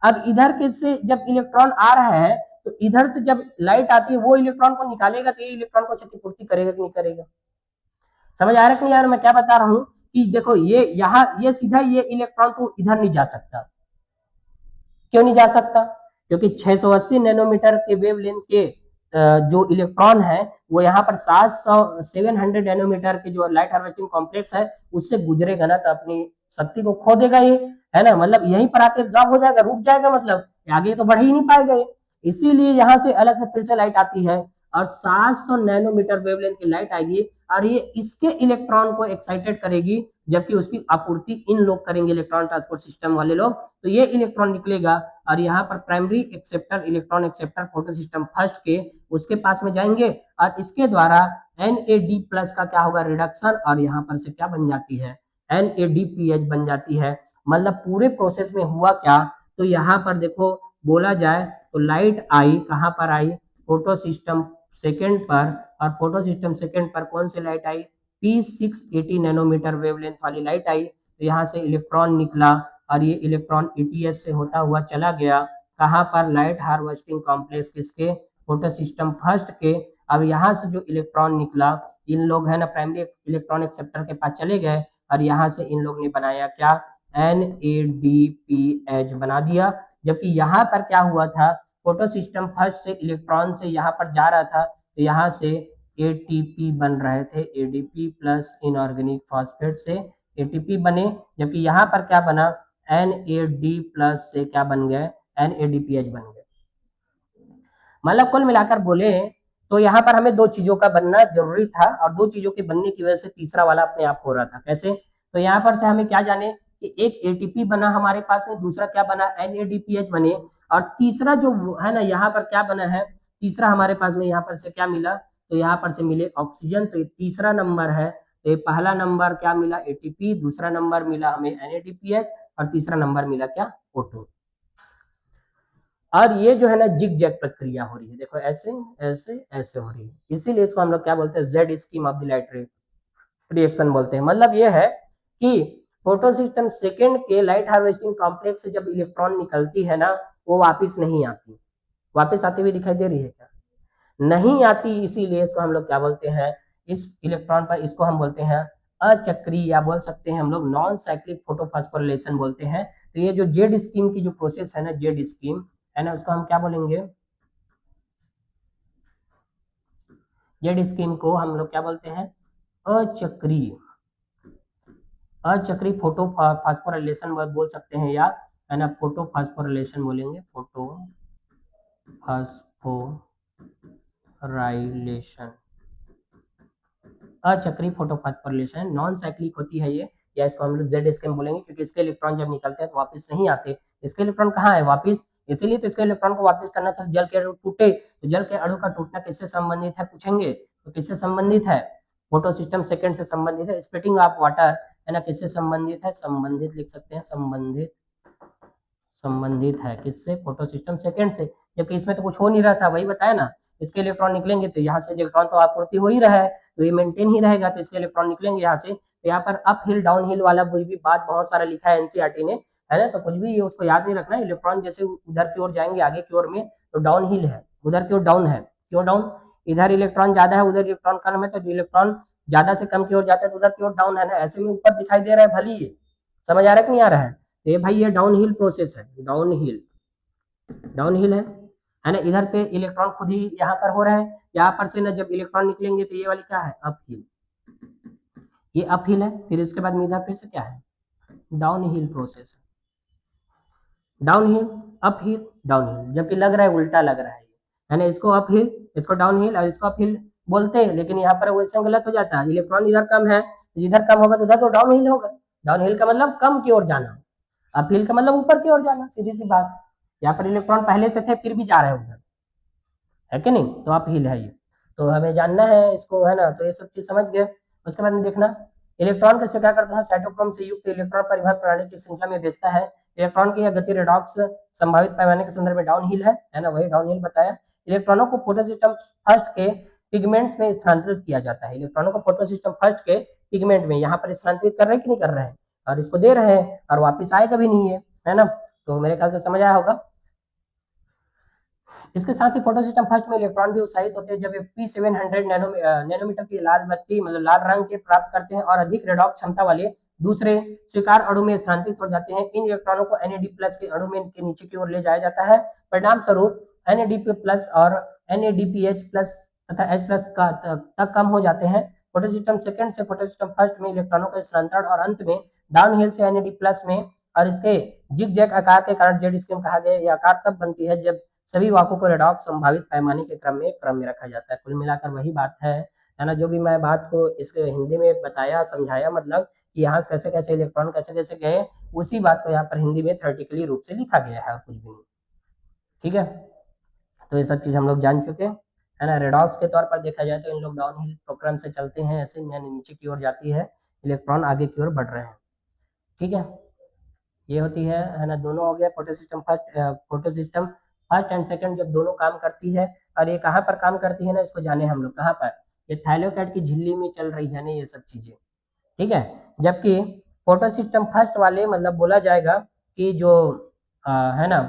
अब इधर के से जब इलेक्ट्रॉन आ रहा है तो इधर से जब लाइट आती है वो इलेक्ट्रॉन को निकालेगा, तो ये इलेक्ट्रॉन को क्षतिपूर्ति करेगा कि नहीं करेगा। समझ आ रहा है कि नहीं यार, मैं क्या बता रहा हूं कि देखो ये यहाँ ये सीधा ये इलेक्ट्रॉन तो इधर नहीं जा सकता। क्यों नहीं जा सकता, क्योंकि 680 नैनोमीटर के वेवलेंथ के जो इलेक्ट्रॉन है वो यहाँ पर 700 नैनोमीटर के जो लाइट हार्वेस्टिंग कॉम्प्लेक्स है उससे गुजरेगा ना, तो अपनी शक्ति को खो देगा ये, है ना, मतलब यहीं पर आके एब्जॉर्ब हो जाएगा, रुक जाएगा, मतलब आगे तो बढ़ ही नहीं पाएगा ये। इसीलिए यहाँ से अलग से फिर से लाइट आती है और 700 नैनोमीटर वेवलेंथ की लाइट आएगी और ये इसके इलेक्ट्रॉन को एक्साइटेड करेगी, जबकि उसकी आपूर्ति इन लोग करेंगे, इलेक्ट्रॉन ट्रांसपोर्ट सिस्टम वाले लोग। तो ये इलेक्ट्रॉन निकलेगा और यहाँ पर primary acceptor, electron acceptor photo system first के, उसके पास में जाएंगे और इसके द्वारा NAD+ का क्या होगा, रिडक्शन, और यहाँ पर से क्या बन जाती है, NADPH बन जाती है। मतलब पूरे प्रोसेस में हुआ क्या, तो यहाँ पर देखो बोला जाए तो लाइट आई कहाँ पर आई, फोटो सिस्टम सेकेंड पर, और फोटो सिस्टम सेकेंड पर कौन सी लाइट आई, P680 नैनोमीटर वेवलेंथ वाली लाइट आई। तो यहाँ से इलेक्ट्रॉन निकला और ये इलेक्ट्रॉन ETS से होता हुआ चला गया कहाँ पर, लाइट हार्वेस्टिंग कॉम्प्लेक्स किसके, फोटो सिस्टम फर्स्ट के। अब यहाँ से जो इलेक्ट्रॉन निकला, इन लोग है ना प्राइमरी इलेक्ट्रॉन एक्सेप्टर के पास चले गए और यहाँ से इन लोग ने बनाया क्या, NADPH बना दिया। जबकि यहाँ पर क्या हुआ था, फोटो सिस्टम फर्स्ट से इलेक्ट्रॉन से यहाँ पर जा रहा था, तो यहाँ से ATP बन रहे थे, ADP प्लस इनऑर्गेनिक फॉस्फेट से ATP बने, जबकि यहाँ पर क्या बना, NAD+ से क्या बन गए, NADPH बन गए। मतलब कुल मिलाकर बोले तो यहाँ पर हमें दो चीजों का बनना जरूरी था और दो चीजों के बनने की वजह से तीसरा वाला अपने आप हो रहा था। कैसे, तो यहाँ पर से हमें क्या जाने कि एक ATP बना हमारे पास में, दूसरा क्या बना, NADPH बने, और तीसरा जो है ना यहाँ पर क्या बना है, तीसरा हमारे पास में यहाँ पर से क्या मिला, तो यहाँ पर से मिले ऑक्सीजन, तो ये तीसरा नंबर है। तो ये पहला नंबर क्या मिला, ATP, दूसरा नंबर मिला हमें NADPH, और तीसरा नंबर मिला क्या, O2। और ये जो है ना जिग जैग प्रक्रिया हो रही है, देखो ऐसे ऐसे ऐसे हो रही है, इसीलिए इसको हम लोग क्या बोलते हैं, Z scheme of the light reaction बोलते हैं। मतलब ये है कि फोटो सिस्टम सेकेंड के लाइट हार्वेस्टिंग कॉम्प्लेक्स से जब इलेक्ट्रॉन निकलती है ना, वो वापिस नहीं आती, वापिस आती हुई दिखाई दे रही है क्या, नहीं आती, इसीलिए इसको हम लोग क्या बोलते हैं, इस इलेक्ट्रॉन पर इसको हम बोलते हैं अचक्री, या बोल सकते हैं हम लोग नॉन साइक्लिक फोटोफॉस्फोरिलेशन बोलते हैं। तो ये जो जेड स्कीम की जो प्रोसेस है ना, जेड स्कीम है ना, उसको हम क्या बोलेंगे, जेड स्कीम को हम लोग क्या बोलते हैं, अचक्रीय, अचक्रीय फोटो फास्फोरिलेशन बोल सकते हैं, या है ना फोटो फास्फोरिलेशन बोलेंगे, फोटो फास्फोराइलेशन, अचक्रीय फोटो फास्फोरिलेशन, नॉन साइक्लिक होती है ये, या इसको हम लोग जेड स्कीम बोलेंगे, क्योंकि इसके इलेक्ट्रॉन जब निकलते हैं तो वापस नहीं आते, इसके इलेक्ट्रॉन कहाँ है वापस, इसीलिए तो इसके इलेक्ट्रॉन को वापस करना था, जल के अणु टूटे, तो जल के अणु का टूटना किससे संबंधित है पूछेंगे, तो किससे संबंधित है, फोटो सिस्टम सेकेंड से संबंधित है। स्प्लिटिंग ऑफ वाटर है ना किससे संबंधित है, संबंधित लिख सकते हैं, संबंधित, संबंधित है किससे, फोटो सिस्टम सेकेंड से, जबकि इसमें तो कुछ हो नहीं रहा था, वही बताया ना, इसके इलेक्ट्रॉन निकलेंगे तो यहाँ से इलेक्ट्रॉन तो आपूर्ति हो ही रहा है, तो ये मेंटेन ही रहेगा, तो इसके इलेक्ट्रॉन निकलेंगे यहाँ से, तो यहाँ पर अप हिल डाउन हिल वाला कुछ भी बात बहुत सारा लिखा है एनसीईआरटी ने, है ना, तो कुछ भी उसको याद नहीं रखना, इलेक्ट्रॉन जैसे उधर की ओर जाएंगे आगे की ओर में तो डाउन हिल है, उधर की ओर डाउन है, क्यों डाउन, इधर इलेक्ट्रॉन ज्यादा है उधर इलेक्ट्रॉन कम है, तो इलेक्ट्रॉन ज्यादा से कम की ओर जाता है तो उधर की ओर डाउन है ना, ऐसे में ऊपर दिखाई दे रहा है भली, ये समझ आ रहा है कि नहीं आ रहा है, तो ये भाई ये डाउन हिल प्रोसेस है, डाउन हिल, डाउन हिल है ना, इधर पे इलेक्ट्रॉन खुद ही यहाँ पर हो रहा है, यहाँ पर से ना जब इलेक्ट्रॉन निकलेंगे तो ये वाली क्या है, अप हिल, ये अप हिल है, फिर इसके बाद में इधर फिर से क्या है, down hill process, down hill up hill down hill, जबकि लग रहा है उल्टा लग रहा है ना, इसको अप हिल इसको डाउन हिल और इसको अप हिल बोलते हैं, लेकिन यहाँ पर वैसे गलत हो जाता है, इलेक्ट्रॉन इधर कम है, इधर कम होगा तो उधर तो डाउन हिल होगा, डाउन हिल का मतलब कम की ओर जाना, अप हिल का मतलब ऊपर की ओर जाना, सीधी सी बात, यहाँ पर इलेक्ट्रॉन पहले से थे फिर भी जा रहे हैं उधर, है कि नहीं, तो आप हिल है ये, तो हमें जानना है इसको, है ना, तो ये सब चीज समझ गए। उसके बाद में देखना इलेक्ट्रॉन कैसे क्या करता है, साइटोक्रोम से युक्त इलेक्ट्रॉन परिवहन प्रणाली की श्रृंखला में भेजता है। इलेक्ट्रॉन की यह गति रेडॉक्स संभावित पैमाने के संदर्भ में डाउन हिल है ना, वही डाउन हिल बताया। इलेक्ट्रॉनों को फोटोसिस्टम फर्स्ट के पिगमेंट्स में स्थानांतरित किया जाता है। इलेक्ट्रॉनों को फोटोसिस्टम फर्स्ट के पिगमेंट में यहाँ पर स्थानांतरित कर रहे हैं कि नहीं कर रहे हैं, और इसको दे रहे हैं और वापिस आएगा भी नहीं है ना, तो मेरे ख्याल से समझ आया होगा। इसके साथ ही फोटोसिस्टम फर्स्ट में इलेक्ट्रॉन भी उत्साहित होते हैं जब ये P700 नैनोमीटर की लाल बत्ती मतलब लाल रंग के प्राप्त करते हैं और अधिक रेडॉक्स क्षमता वाले दूसरे स्वीकार अणु में स्थानांतरित हो जाते हैं। इन इलेक्ट्रॉनों को NAD+ के अणु में के नीचे की ओर ले जाया जाता है। परिणाम स्वरूप NADP+ और NADPH+ तथा H+ का तक कम हो जाते हैं। फोटोसिस्टम सेकंड से फोटोसिस्टम फर्स्ट में इलेक्ट्रॉनों का स्थानांतरण और अंत में डाउनहिल से NAD+ में, और इसके जिग-जैग आकार के कारण जेड स्कीम कहा गया। यह आकार तब बनती है जब सभी वाकों को रेडॉक्स संभावित पैमाने के क्रम में रखा जाता है। कुल मिलाकर वही बात है ना, जो भी मैं बात को इसके हिंदी में बताया समझाया, मतलब कि यहाँ से कैसे कैसे इलेक्ट्रॉन कैसे कैसे गए, उसी बात को यहाँ पर हिंदी में थ्योरेटिकली रूप से लिखा गया है और कुछ भी नहीं। ठीक है, तो ये सब चीज हम लोग जान चुके है ना। रेडॉक्स के तौर पर देखा जाए तो इन लोग डाउन हिल प्रोग्राम से चलते हैं, ऐसे यानी नीचे की ओर जाती है, इलेक्ट्रॉन आगे की ओर बढ़ रहे हैं। ठीक है, ये होती है ना, दोनों हो गया फोटोसिस्टम फर्स्ट एंड सेकंड जब दोनों काम करती है। और ये कहाँ पर काम करती है ना, इसको जाने हम लोग कहाँ पर, ये थाइलोकेट की झिल्ली में चल रही है ना ये सब चीजें। ठीक है, जबकि फोटोसिस्टम फर्स्ट वाले मतलब बोला जाएगा कि जो है ना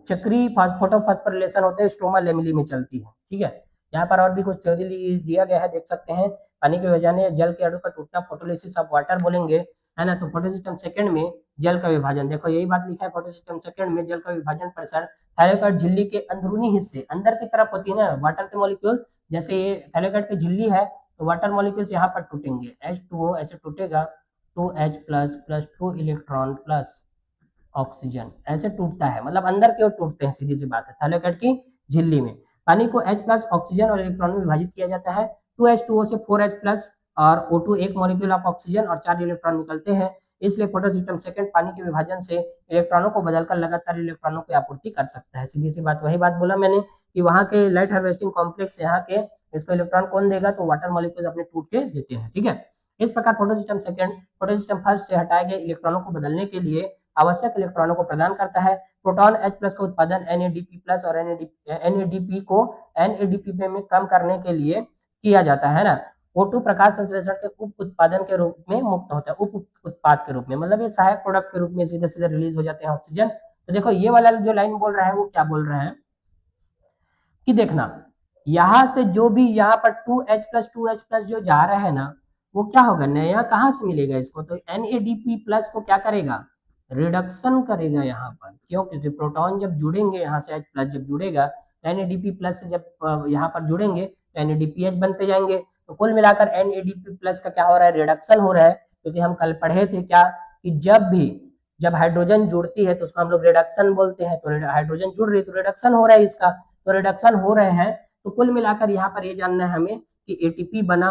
चक्री फोटोफॉस्फोरिलेशन होते हैं स्ट्रोमा लेमिली में चलती है। ठीक है, यहाँ पर और भी कुछ थ्योरी दिया गया है, देख सकते हैं। पानी के बजाने जल के अणु का टूटना फोटोलिसिस ऑफ वाटर बोलेंगे, है ना। तो फोटोसिस्टम सेकंड में जल का विभाजन, देखो यही बात लिखा है, फोटोसिस्टम सेकंड में जल का विभाजन परिसर थाइलेकॉइड झिल्ली के अंदरूनी हिस्से अंदर की तरफ होती है ना, वाटर के मॉलिक्यूल, जैसे ये थाइलेकॉइड की झिल्ली है तो वाटर मॉलिक्यूल्स यहाँ पर टूटेंगे, H2O ऐसे टूटेगा, 2H plus plus 2 electron plus oxygen ऐसे टूटता है, मतलब अंदर की ओर टूटते हैं, सीधी सी बात है। थाइलेकॉइड की झिल्ली में पानी को H+ ऑक्सीजन और इलेक्ट्रॉन में विभाजित किया जाता है। 2H2O से 4H+ और O2 एक मॉलिक्यूल ऑफ ऑक्सीजन और 4 इलेक्ट्रॉन निकलते हैं। इसलिए फोटोसिस्टम सेकंड पानी के विभाजन से इलेक्ट्रॉनों को बदलकर लगातार इलेक्ट्रॉनों की आपूर्ति कर सकता है। सीधी सी बात, वही बात बोला मैंने कि वहाँ के लाइट हार्वेस्टिंग कॉम्प्लेक्स यहाँ के इसको इलेक्ट्रॉन कौन देगा, तो वाटर मॉलिक्यूल्स अपने टूट के देते हैं। ठीक है, इस प्रकार फोटोसिस्टम सेकंड फोटोसिस्टम फर्स्ट से हटाए गए इलेक्ट्रॉनों को बदलने के लिए आवश्यक इलेक्ट्रॉनों को प्रदान करता है। प्रोटॉन H+ का उत्पादन NADP+ और NADP को NADP में कम करने के लिए किया जाता है ना। O2 प्रकाश संश्लेषण के उप उत्पादन के रूप में मुक्त होता है, उप उत्पाद के रूप में, मतलब ये सहायक प्रोडक्ट के रूप में सीधे सीधे रिलीज हो जाते हैं ऑक्सीजन। तो देखो ये वाला जो लाइन बोल रहा है वो क्या बोल रहा है कि देखना यहां से जो भी यहाँ पर 2H+ जो जा रहा है ना, वो क्या होगा, नया कहाँ से मिलेगा इसको, तो NADP+ को क्या करेगा, रिडक्शन करेगा यहाँ पर। क्यों, क्योंकि प्रोटॉन जब जुड़ेंगे यहाँ से H+ जब जुड़ेगा, NADP+ से जब यहाँ पर जुड़ेंगे तो NADPH बनते जाएंगे। तो कुल मिलाकर NADP+ का क्या हो रहा है, रिडक्शन हो रहा है। क्योंकि हम कल पढ़े थे क्या कि जब हाइड्रोजन जुड़ती है तो उसको हम लोग रिडक्शन बोलते हैं, तो हाइड्रोजन जुड़ रही है तो रिडक्शन हो रहा है इसका, तो रिडक्शन हो रहे हैं। तो कुल मिलाकर यहाँ पर ये जानना है हमें कि ATP बना,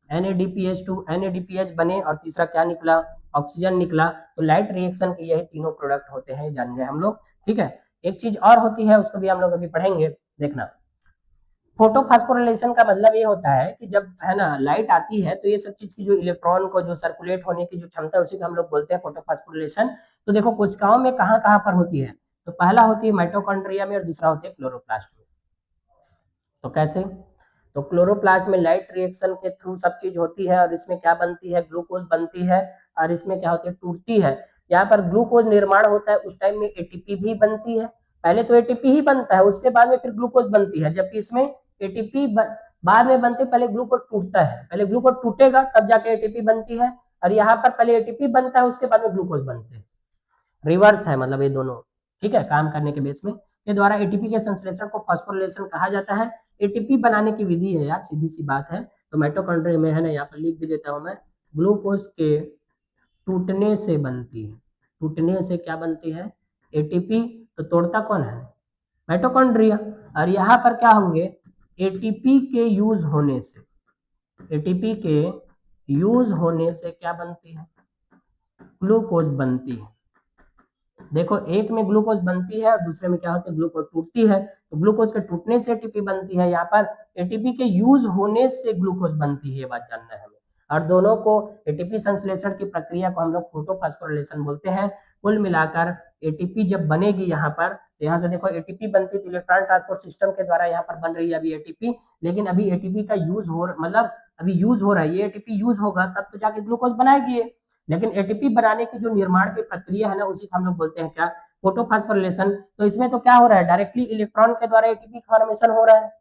NADPH2 NADPH बने, और तीसरा क्या निकला, ऑक्सीजन निकला। तो लाइट रिएक्शन के यही तीनों प्रोडक्ट होते हैं, जान गए हम लोग। ठीक है, एक चीज और होती है उसको भी हम लोग अभी पढ़ेंगे, देखना। फोटोफॉस्फोरिलेशन का मतलब ये होता है कि जब है ना लाइट आती है तो ये सब चीज की जो इलेक्ट्रॉन को जो सर्कुलेट होने की जो क्षमता है उसी को हम लोग बोलते हैं फोटोफॉस्फोरिलेशन। तो देखो कोशिकाओं में कहाँ कहाँ पर होती है, तो पहला होती है माइटोकॉन्ड्रिया में और दूसरा होती है क्लोरोप्लास्ट में। तो कैसे, तो क्लोरोप्लास्ट में लाइट रिएक्शन के थ्रू सब चीज होती है, और इसमें क्या बनती है, ग्लूकोज बनती है, और इसमें क्या होती है, टूटती है। यहाँ पर ग्लूकोज निर्माण होता है, उस टाइम में एटीपी भी बनती है। पहले तो एटीपी ही बनता है, उसके बाद में फिर ग्लूकोज बनती है, जबकि इसमें एटीपी बाद में बनती है, पहले ग्लूकोज टूटता है, पहले ग्लूकोज टूटेगा तब जाके एटीपी बनती है। और यहाँ पर पहले एटीपी बनता है उसके बाद में ग्लूकोज बनते हैं, रिवर्स है मतलब ये दोनों। ठीक है, काम करने के बेस में ये द्वारा एटीपी के संश्लेषण को फॉस्फोरिलेशन कहा जाता है। एटीपी बनाने की विधि है यार, सीधी सी बात है। तो माइटोकॉन्ड्रिया में है ना, यहाँ पर लिख भी देता हूं मैं, ग्लूकोज के टूटने से बनती है, टूटने से क्या बनती है, एटीपी। तो तोड़ता कौन है, माइटोकॉन्ड्रिया। और यहाँ पर क्या होंगे, एटीपी के यूज होने से, एटीपी के यूज होने से क्या बनती है, ग्लूकोज बनती है। देखो एक में ग्लूकोज बनती है और दूसरे में क्या होता है, ग्लूकोज टूटती है। तो ग्लूकोज के टूटने से एटीपी बनती है, यहाँ पर एटीपी के यूज होने से ग्लूकोज बनती है, ये बात जानना है हमें। और दोनों को एटीपी संश्लेषण की प्रक्रिया को हम लोग फोटोफॉस्फोरिलेशन बोलते हैं। कुल मिलाकर एटीपी जब बनेगी यहाँ पर, तो यहाँ से देखो एटीपी बनती थी इलेक्ट्रॉन ट्रांसपोर्ट सिस्टम के द्वारा, यहाँ पर बन रही है अभी एटीपी। लेकिन अभी एटीपी का यूज हो, मतलब अभी यूज हो रहा है, ये एटीपी यूज होगा तब तो जाके ग्लूकोज बनाएगी ये। लेकिन एटीपी बनाने की जो निर्माण की प्रक्रिया है ना, उसी को हम लोग बोलते हैं क्या, फोटोफॉस्फोरिलेशन। तो इसमें तो क्या हो रहा है, डायरेक्टली इलेक्ट्रॉन के द्वारा एटीपी फॉर्मेशन हो रहा है,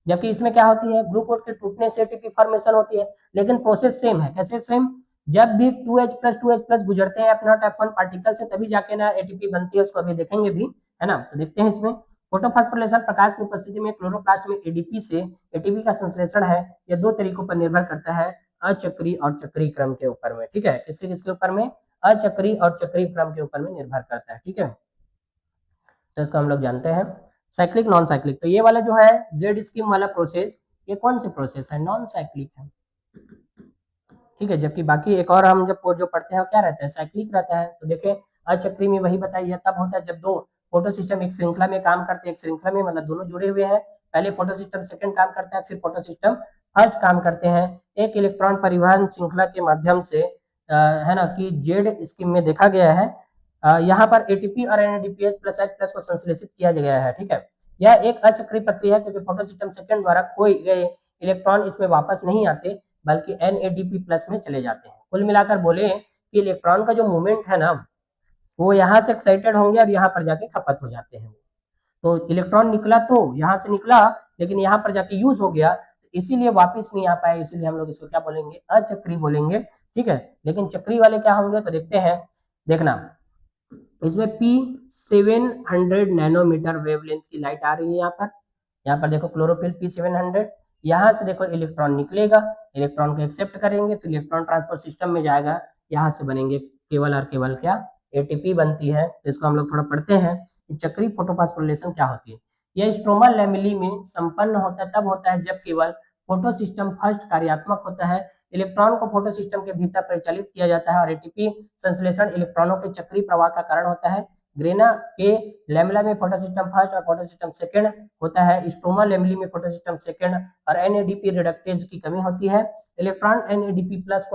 जबकि इसमें क्या होती है, ग्लूकोज के टूटने से एटीपी फॉर्मेशन होती है। लेकिन प्रोसेस सेम है। कैसे सेम, जब भी 2H+2H+ गुजरते हैं F0 F1 पार्टिकल से, तभी जाके ना एटीपी बनती है, उसको अभी देखेंगे भी, है ना। तो देखते हैं इसमें फोटोफॉस्फोरिलेशन प्रकाश की उपस्थिति में क्लोरोप्लास्ट में एडीपी से एटीपी का संश्लेषण है। यह दो तरीकों पर निर्भर करता है, अचक्री और चक्रीय क्रम के ऊपर में। ठीक है, किसके किसके ऊपर में, अचक्री और चक्रीय क्रम के ऊपर में निर्भर करता है। ठीक है, तो इसको हम लोग जानते हैं साइक्लिक नॉन साइक्लिक। तो ये वाला जो है जेड स्कीम वाला प्रोसेस, ये कौन सी प्रोसेस है, नॉन साइक्लिक है। ठीक है, जबकि बाकी एक और हम जब जो पढ़ते हैं क्या रहता है, साइक्लिक रहता है। तो देखें अचक्री में वही बताइए तब होता है जब दो फोटो सिस्टम एक श्रृंखला में काम करते हैं, एक श्रृंखला में मतलब दोनों जुड़े हुए हैं। पहले फोटो सिस्टम सेकंड काम करता है, फिर फोटो सिस्टम फर्स्ट काम करते हैं। एक इलेक्ट्रॉन परिवहन श्रृंखला के माध्यम से है ना, कि जेड स्कीम में देखा गया है। यहाँ पर एटीपी और NADPH प्लस H प्लस को संश्लेषित किया गया है। ठीक है, यह एक अचक्रीय प्रक्रिया है क्योंकि फोटो सिस्टम सेकंड द्वारा खोए गए इलेक्ट्रॉन इसमें वापस नहीं आते, बल्कि NADP प्लस में चले जाते हैं। कुल मिलाकर बोले कि इलेक्ट्रॉन का जो मूवमेंट है ना, वो यहाँ से एक्साइटेड होंगे और यहाँ पर जाके खपत हो जाते हैं। तो इलेक्ट्रॉन निकला तो यहाँ से निकला, लेकिन यहाँ पर जाके यूज हो गया, इसीलिए वापस नहीं आ पाए, इसीलिए हम लोग इसको क्या बोलेंगे, अचक्री बोलेंगे। ठीक है, लेकिन चक्री वाले क्या होंगे, तो देखते हैं, देखना इसमें P700 नैनोमीटर वेवलेंथ की लाइट आ रही है यहाँ पर देखो क्लोरोफिल P700। यहाँ से देखो इलेक्ट्रॉन निकलेगा, इलेक्ट्रॉन को एक्सेप्ट करेंगे, फिर इलेक्ट्रॉन ट्रांसपोर्ट सिस्टम में जाएगा, यहाँ से बनेंगे केवल और केवल क्या, एटीपी बनती है। तो इसको हम लोग थोड़ा पढ़ते हैं कि चक्रीय फोटोफॉस्फोरिलेशन क्या होती है। यह स्ट्रोमा लैमेली में संपन्न होता है, तब होता है जब केवल फोटो सिस्टम फर्स्ट कार्यात्मक होता है, इलेक्ट्रॉन को फोटो सिस्टम के भीतर परिचालित किया जाता है और एटीपी संश्लेषण इलेक्ट्रॉनों के चक्रीय प्रवाह का कारण होता है। ग्रेना के लैमेला में फोटो सिस्टम फर्स्ट और फोटो सिस्टम सेकंड होता है, स्ट्रोमा लैमेली में फोटो सिस्टम सेकंड और NADP रिडक्टेज की कमी होती है। इलेक्ट्रॉन NADP प्लस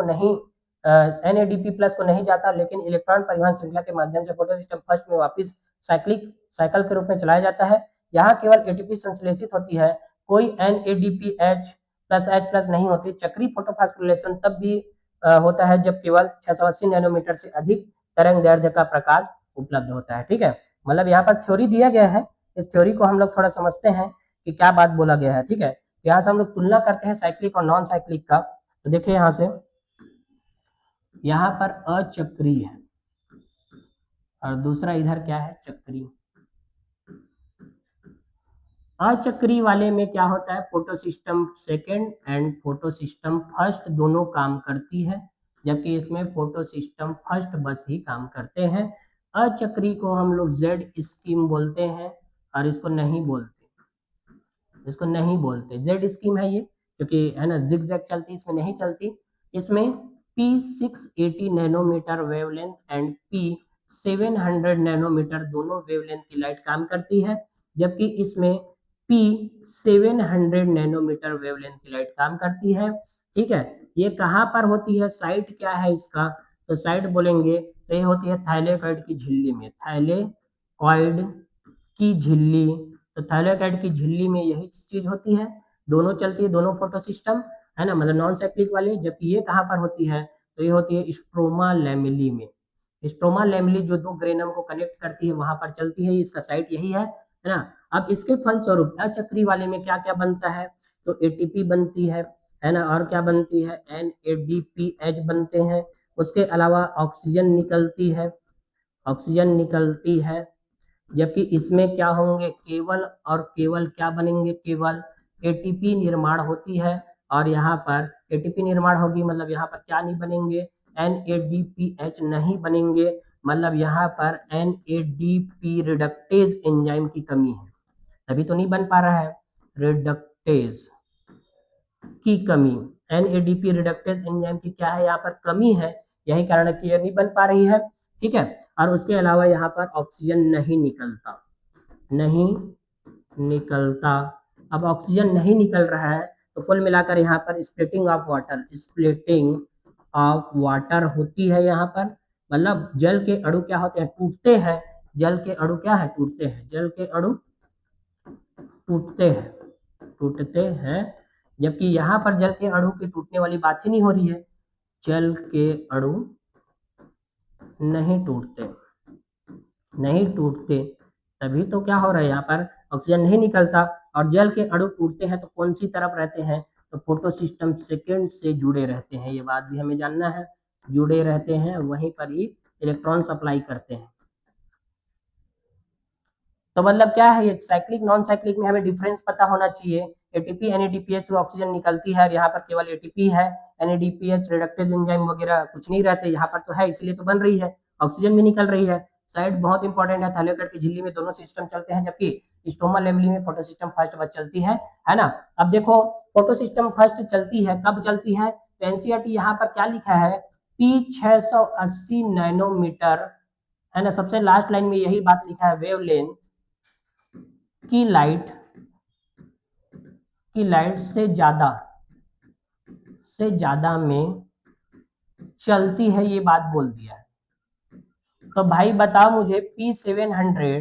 को नहीं जाता, लेकिन इलेक्ट्रॉन परिवहन श्रृंखला के माध्यम से फोटो सिस्टम फर्स्ट में वापस साइकिल के रूप में चलाया जाता है। यहाँ केवल एटीपी संश्लेषित होती है, कोई NADPH प्लस H प्लस नहीं होती। चक्रीय फोटोफॉस्फोरिलेशन तब भी होता है जब केवल 680 नैनोमीटर से अधिक तरंग दैर्ध्य का प्रकाश उपलब्ध होता है। ठीक है, मतलब यहाँ पर थ्योरी दिया गया है, इस थ्योरी को हम लोग थोड़ा समझते हैं कि क्या बात बोला गया है। ठीक है, यहाँ से हम लोग तुलना करते हैं साइक्लिक और नॉन साइक्लिक का। तो देखिए यहाँ से, यहाँ पर अचक्रीय है और दूसरा इधर क्या है, चक्रीय। अचक्रीय वाले में क्या होता है, photo system second and photo system first दोनों काम करती है, जबकि इसमें फोटो सिस्टम फर्स्ट बस ही काम करते हैं। अचक्रीय को हम लोग जेड स्कीम बोलते हैं और इसको नहीं बोलते, जेड स्कीम है ये, क्योंकि है ना जिग जैग चलती, इसमें नहीं चलती। इसमें P680 nanometre wavelength and P700 nanometre दोनों वेवलेंथ की लाइट काम करती है, जबकि इसमें P700 नैनोमीटर वेवलेंथ की लाइट काम करती है। ठीक है, ये कहाँ पर होती है, साइट क्या है इसका, तो साइट बोलेंगे तो ये होती है थाइलेकॉइड की झिल्ली में, थाइलेकॉइड की झिल्ली। तो थाइलेकॉइड की झिल्ली में यही चीज होती है, दोनों चलती है, दोनों फोटो सिस्टम, है ना, मतलब नॉन साइक्लिक वाले। जबकि ये कहाँ पर होती है, तो ये होती है स्ट्रोमा लैमेली में। स्ट्रोमा लैमेली जो दो ग्रेनम को कनेक्ट करती है वहां पर चलती है, इसका साइट यही है ना। अब इसके फलस्वरूप अचक्री वाले में क्या क्या बनता है, तो एटीपी बनती है ना, और क्या बनती है, NADPH बनते हैं। उसके अलावा ऑक्सीजन निकलती है, जबकि इसमें क्या होंगे, केवल और केवल क्या बनेंगे, केवल एटीपी निर्माण होती है। और यहाँ पर एटीपी निर्माण होगी, मतलब यहाँ पर क्या नहीं बनेंगे, NADPH नहीं बनेंगे, मतलब यहाँ पर NADP रिडक्टेज एंजाइम की कमी है, तभी तो नहीं बन पा रहा है, रिडक्टेज की कमी, NADP रिडक्टेज एंजाइम की क्या है, यहाँ पर कमी है, यही कारण है कि यह नहीं बन पा रही है। ठीक है, और उसके अलावा यहाँ पर ऑक्सीजन नहीं निकलता। अब ऑक्सीजन नहीं निकल रहा है तो कुल मिलाकर यहाँ पर स्प्लिटिंग ऑफ वाटर होती है। यहाँ पर मतलब जल के अणु क्या होते हैं, टूटते हैं। जल के अणु क्या है, टूटते हैं। जल के अणु टूटते हैं, जबकि यहाँ पर जल के अणु के टूटने वाली बात ही नहीं हो रही है। जल के अणु नहीं टूटते, तभी तो क्या हो रहा है, यहाँ पर ऑक्सीजन नहीं निकलता। और जल के अणु टूटते हैं तो कौन सी तरफ रहते हैं, तो फोटो सिस्टम सेकेंड से जुड़े रहते हैं। ये बात भी हमें जानना है, जुड़े रहते हैं, वहीं पर ही इलेक्ट्रॉन सप्लाई करते हैं। तो मतलब क्या है, ये साइक्लिक नॉन साइक्लिक में हमें डिफरेंस पता होना चाहिए। एटीपी एनएडीपीएच टू ऑक्सीजन निकलती है और यहाँ पर केवल एटीपी है। एनएडीपीएच रिडक्टेज एंजाइम वगैरह कुछ नहीं रहते, यहाँ पर तो है इसलिए तो बन रही है, ऑक्सीजन भी निकल रही है। साइड बहुत इंपॉर्टेंट है, थैलेकट की झिल्ली में दोनों सिस्टम चलते हैं, जबकि स्टोमा लेमली में फोटो सिस्टम फर्स्ट बस चलती है ना। अब देखो फोटो सिस्टम फर्स्ट चलती है, कब चलती है, तो एनसीईआरटी यहाँ पर क्या लिखा है, P680 नैनोमीटर, है ना। सबसे लास्ट लाइन में यही बात लिखा है, वेवलेंथ की लाइट से ज्यादा में चलती है, ये बात बोल दिया है। तो भाई बताओ मुझे P700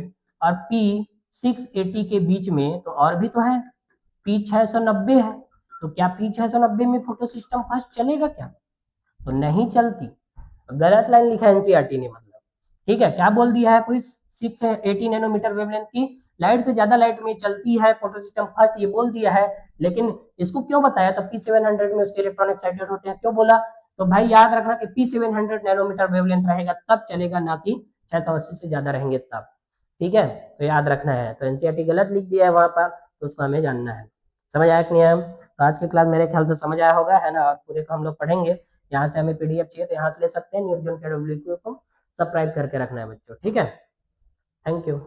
और P680 के बीच में तो और भी तो है, P690 है। तो क्या P690 में फोटो सिस्टम फर्स्ट चलेगा क्या, तो नहीं चलती। गलत लाइन लिखा है एनसीईआरटी ने, मतलब ठीक है, क्या बोल दिया है, कोई 680 नैनोमीटर वेवलेंथ की लाइट से ज्यादा लाइट में चलती है फोटो सिस्टम फर्स्ट, ये बोल दिया है। लेकिन इसको क्यों बताया, तो P700 में उसके इलेक्ट्रॉन एक्साइटेड होते हैं, क्यों बोला, तो भाई याद रखना कि P700 नैनोमीटर वेवलेंथ रहेगा तब चलेगा, ना कि 680 से ज्यादा रहेंगे तब। ठीक है, तो याद रखना है। तो एनसीईआरटी गलत लिख दिया है वहां पर, तो उसको हमें जानना है। समझ आया कि नहीं आया? तो आज की क्लास मेरे ख्याल से समझ आया होगा, है ना। और पूरे को हम लोग पढ़ेंगे, यहाँ से हमें पीडीएफ चाहिए तो यहाँ से ले सकते हैं। न्यूज़ जोन के को सब्सक्राइब करके रखना है बच्चों, ठीक है। Thank you.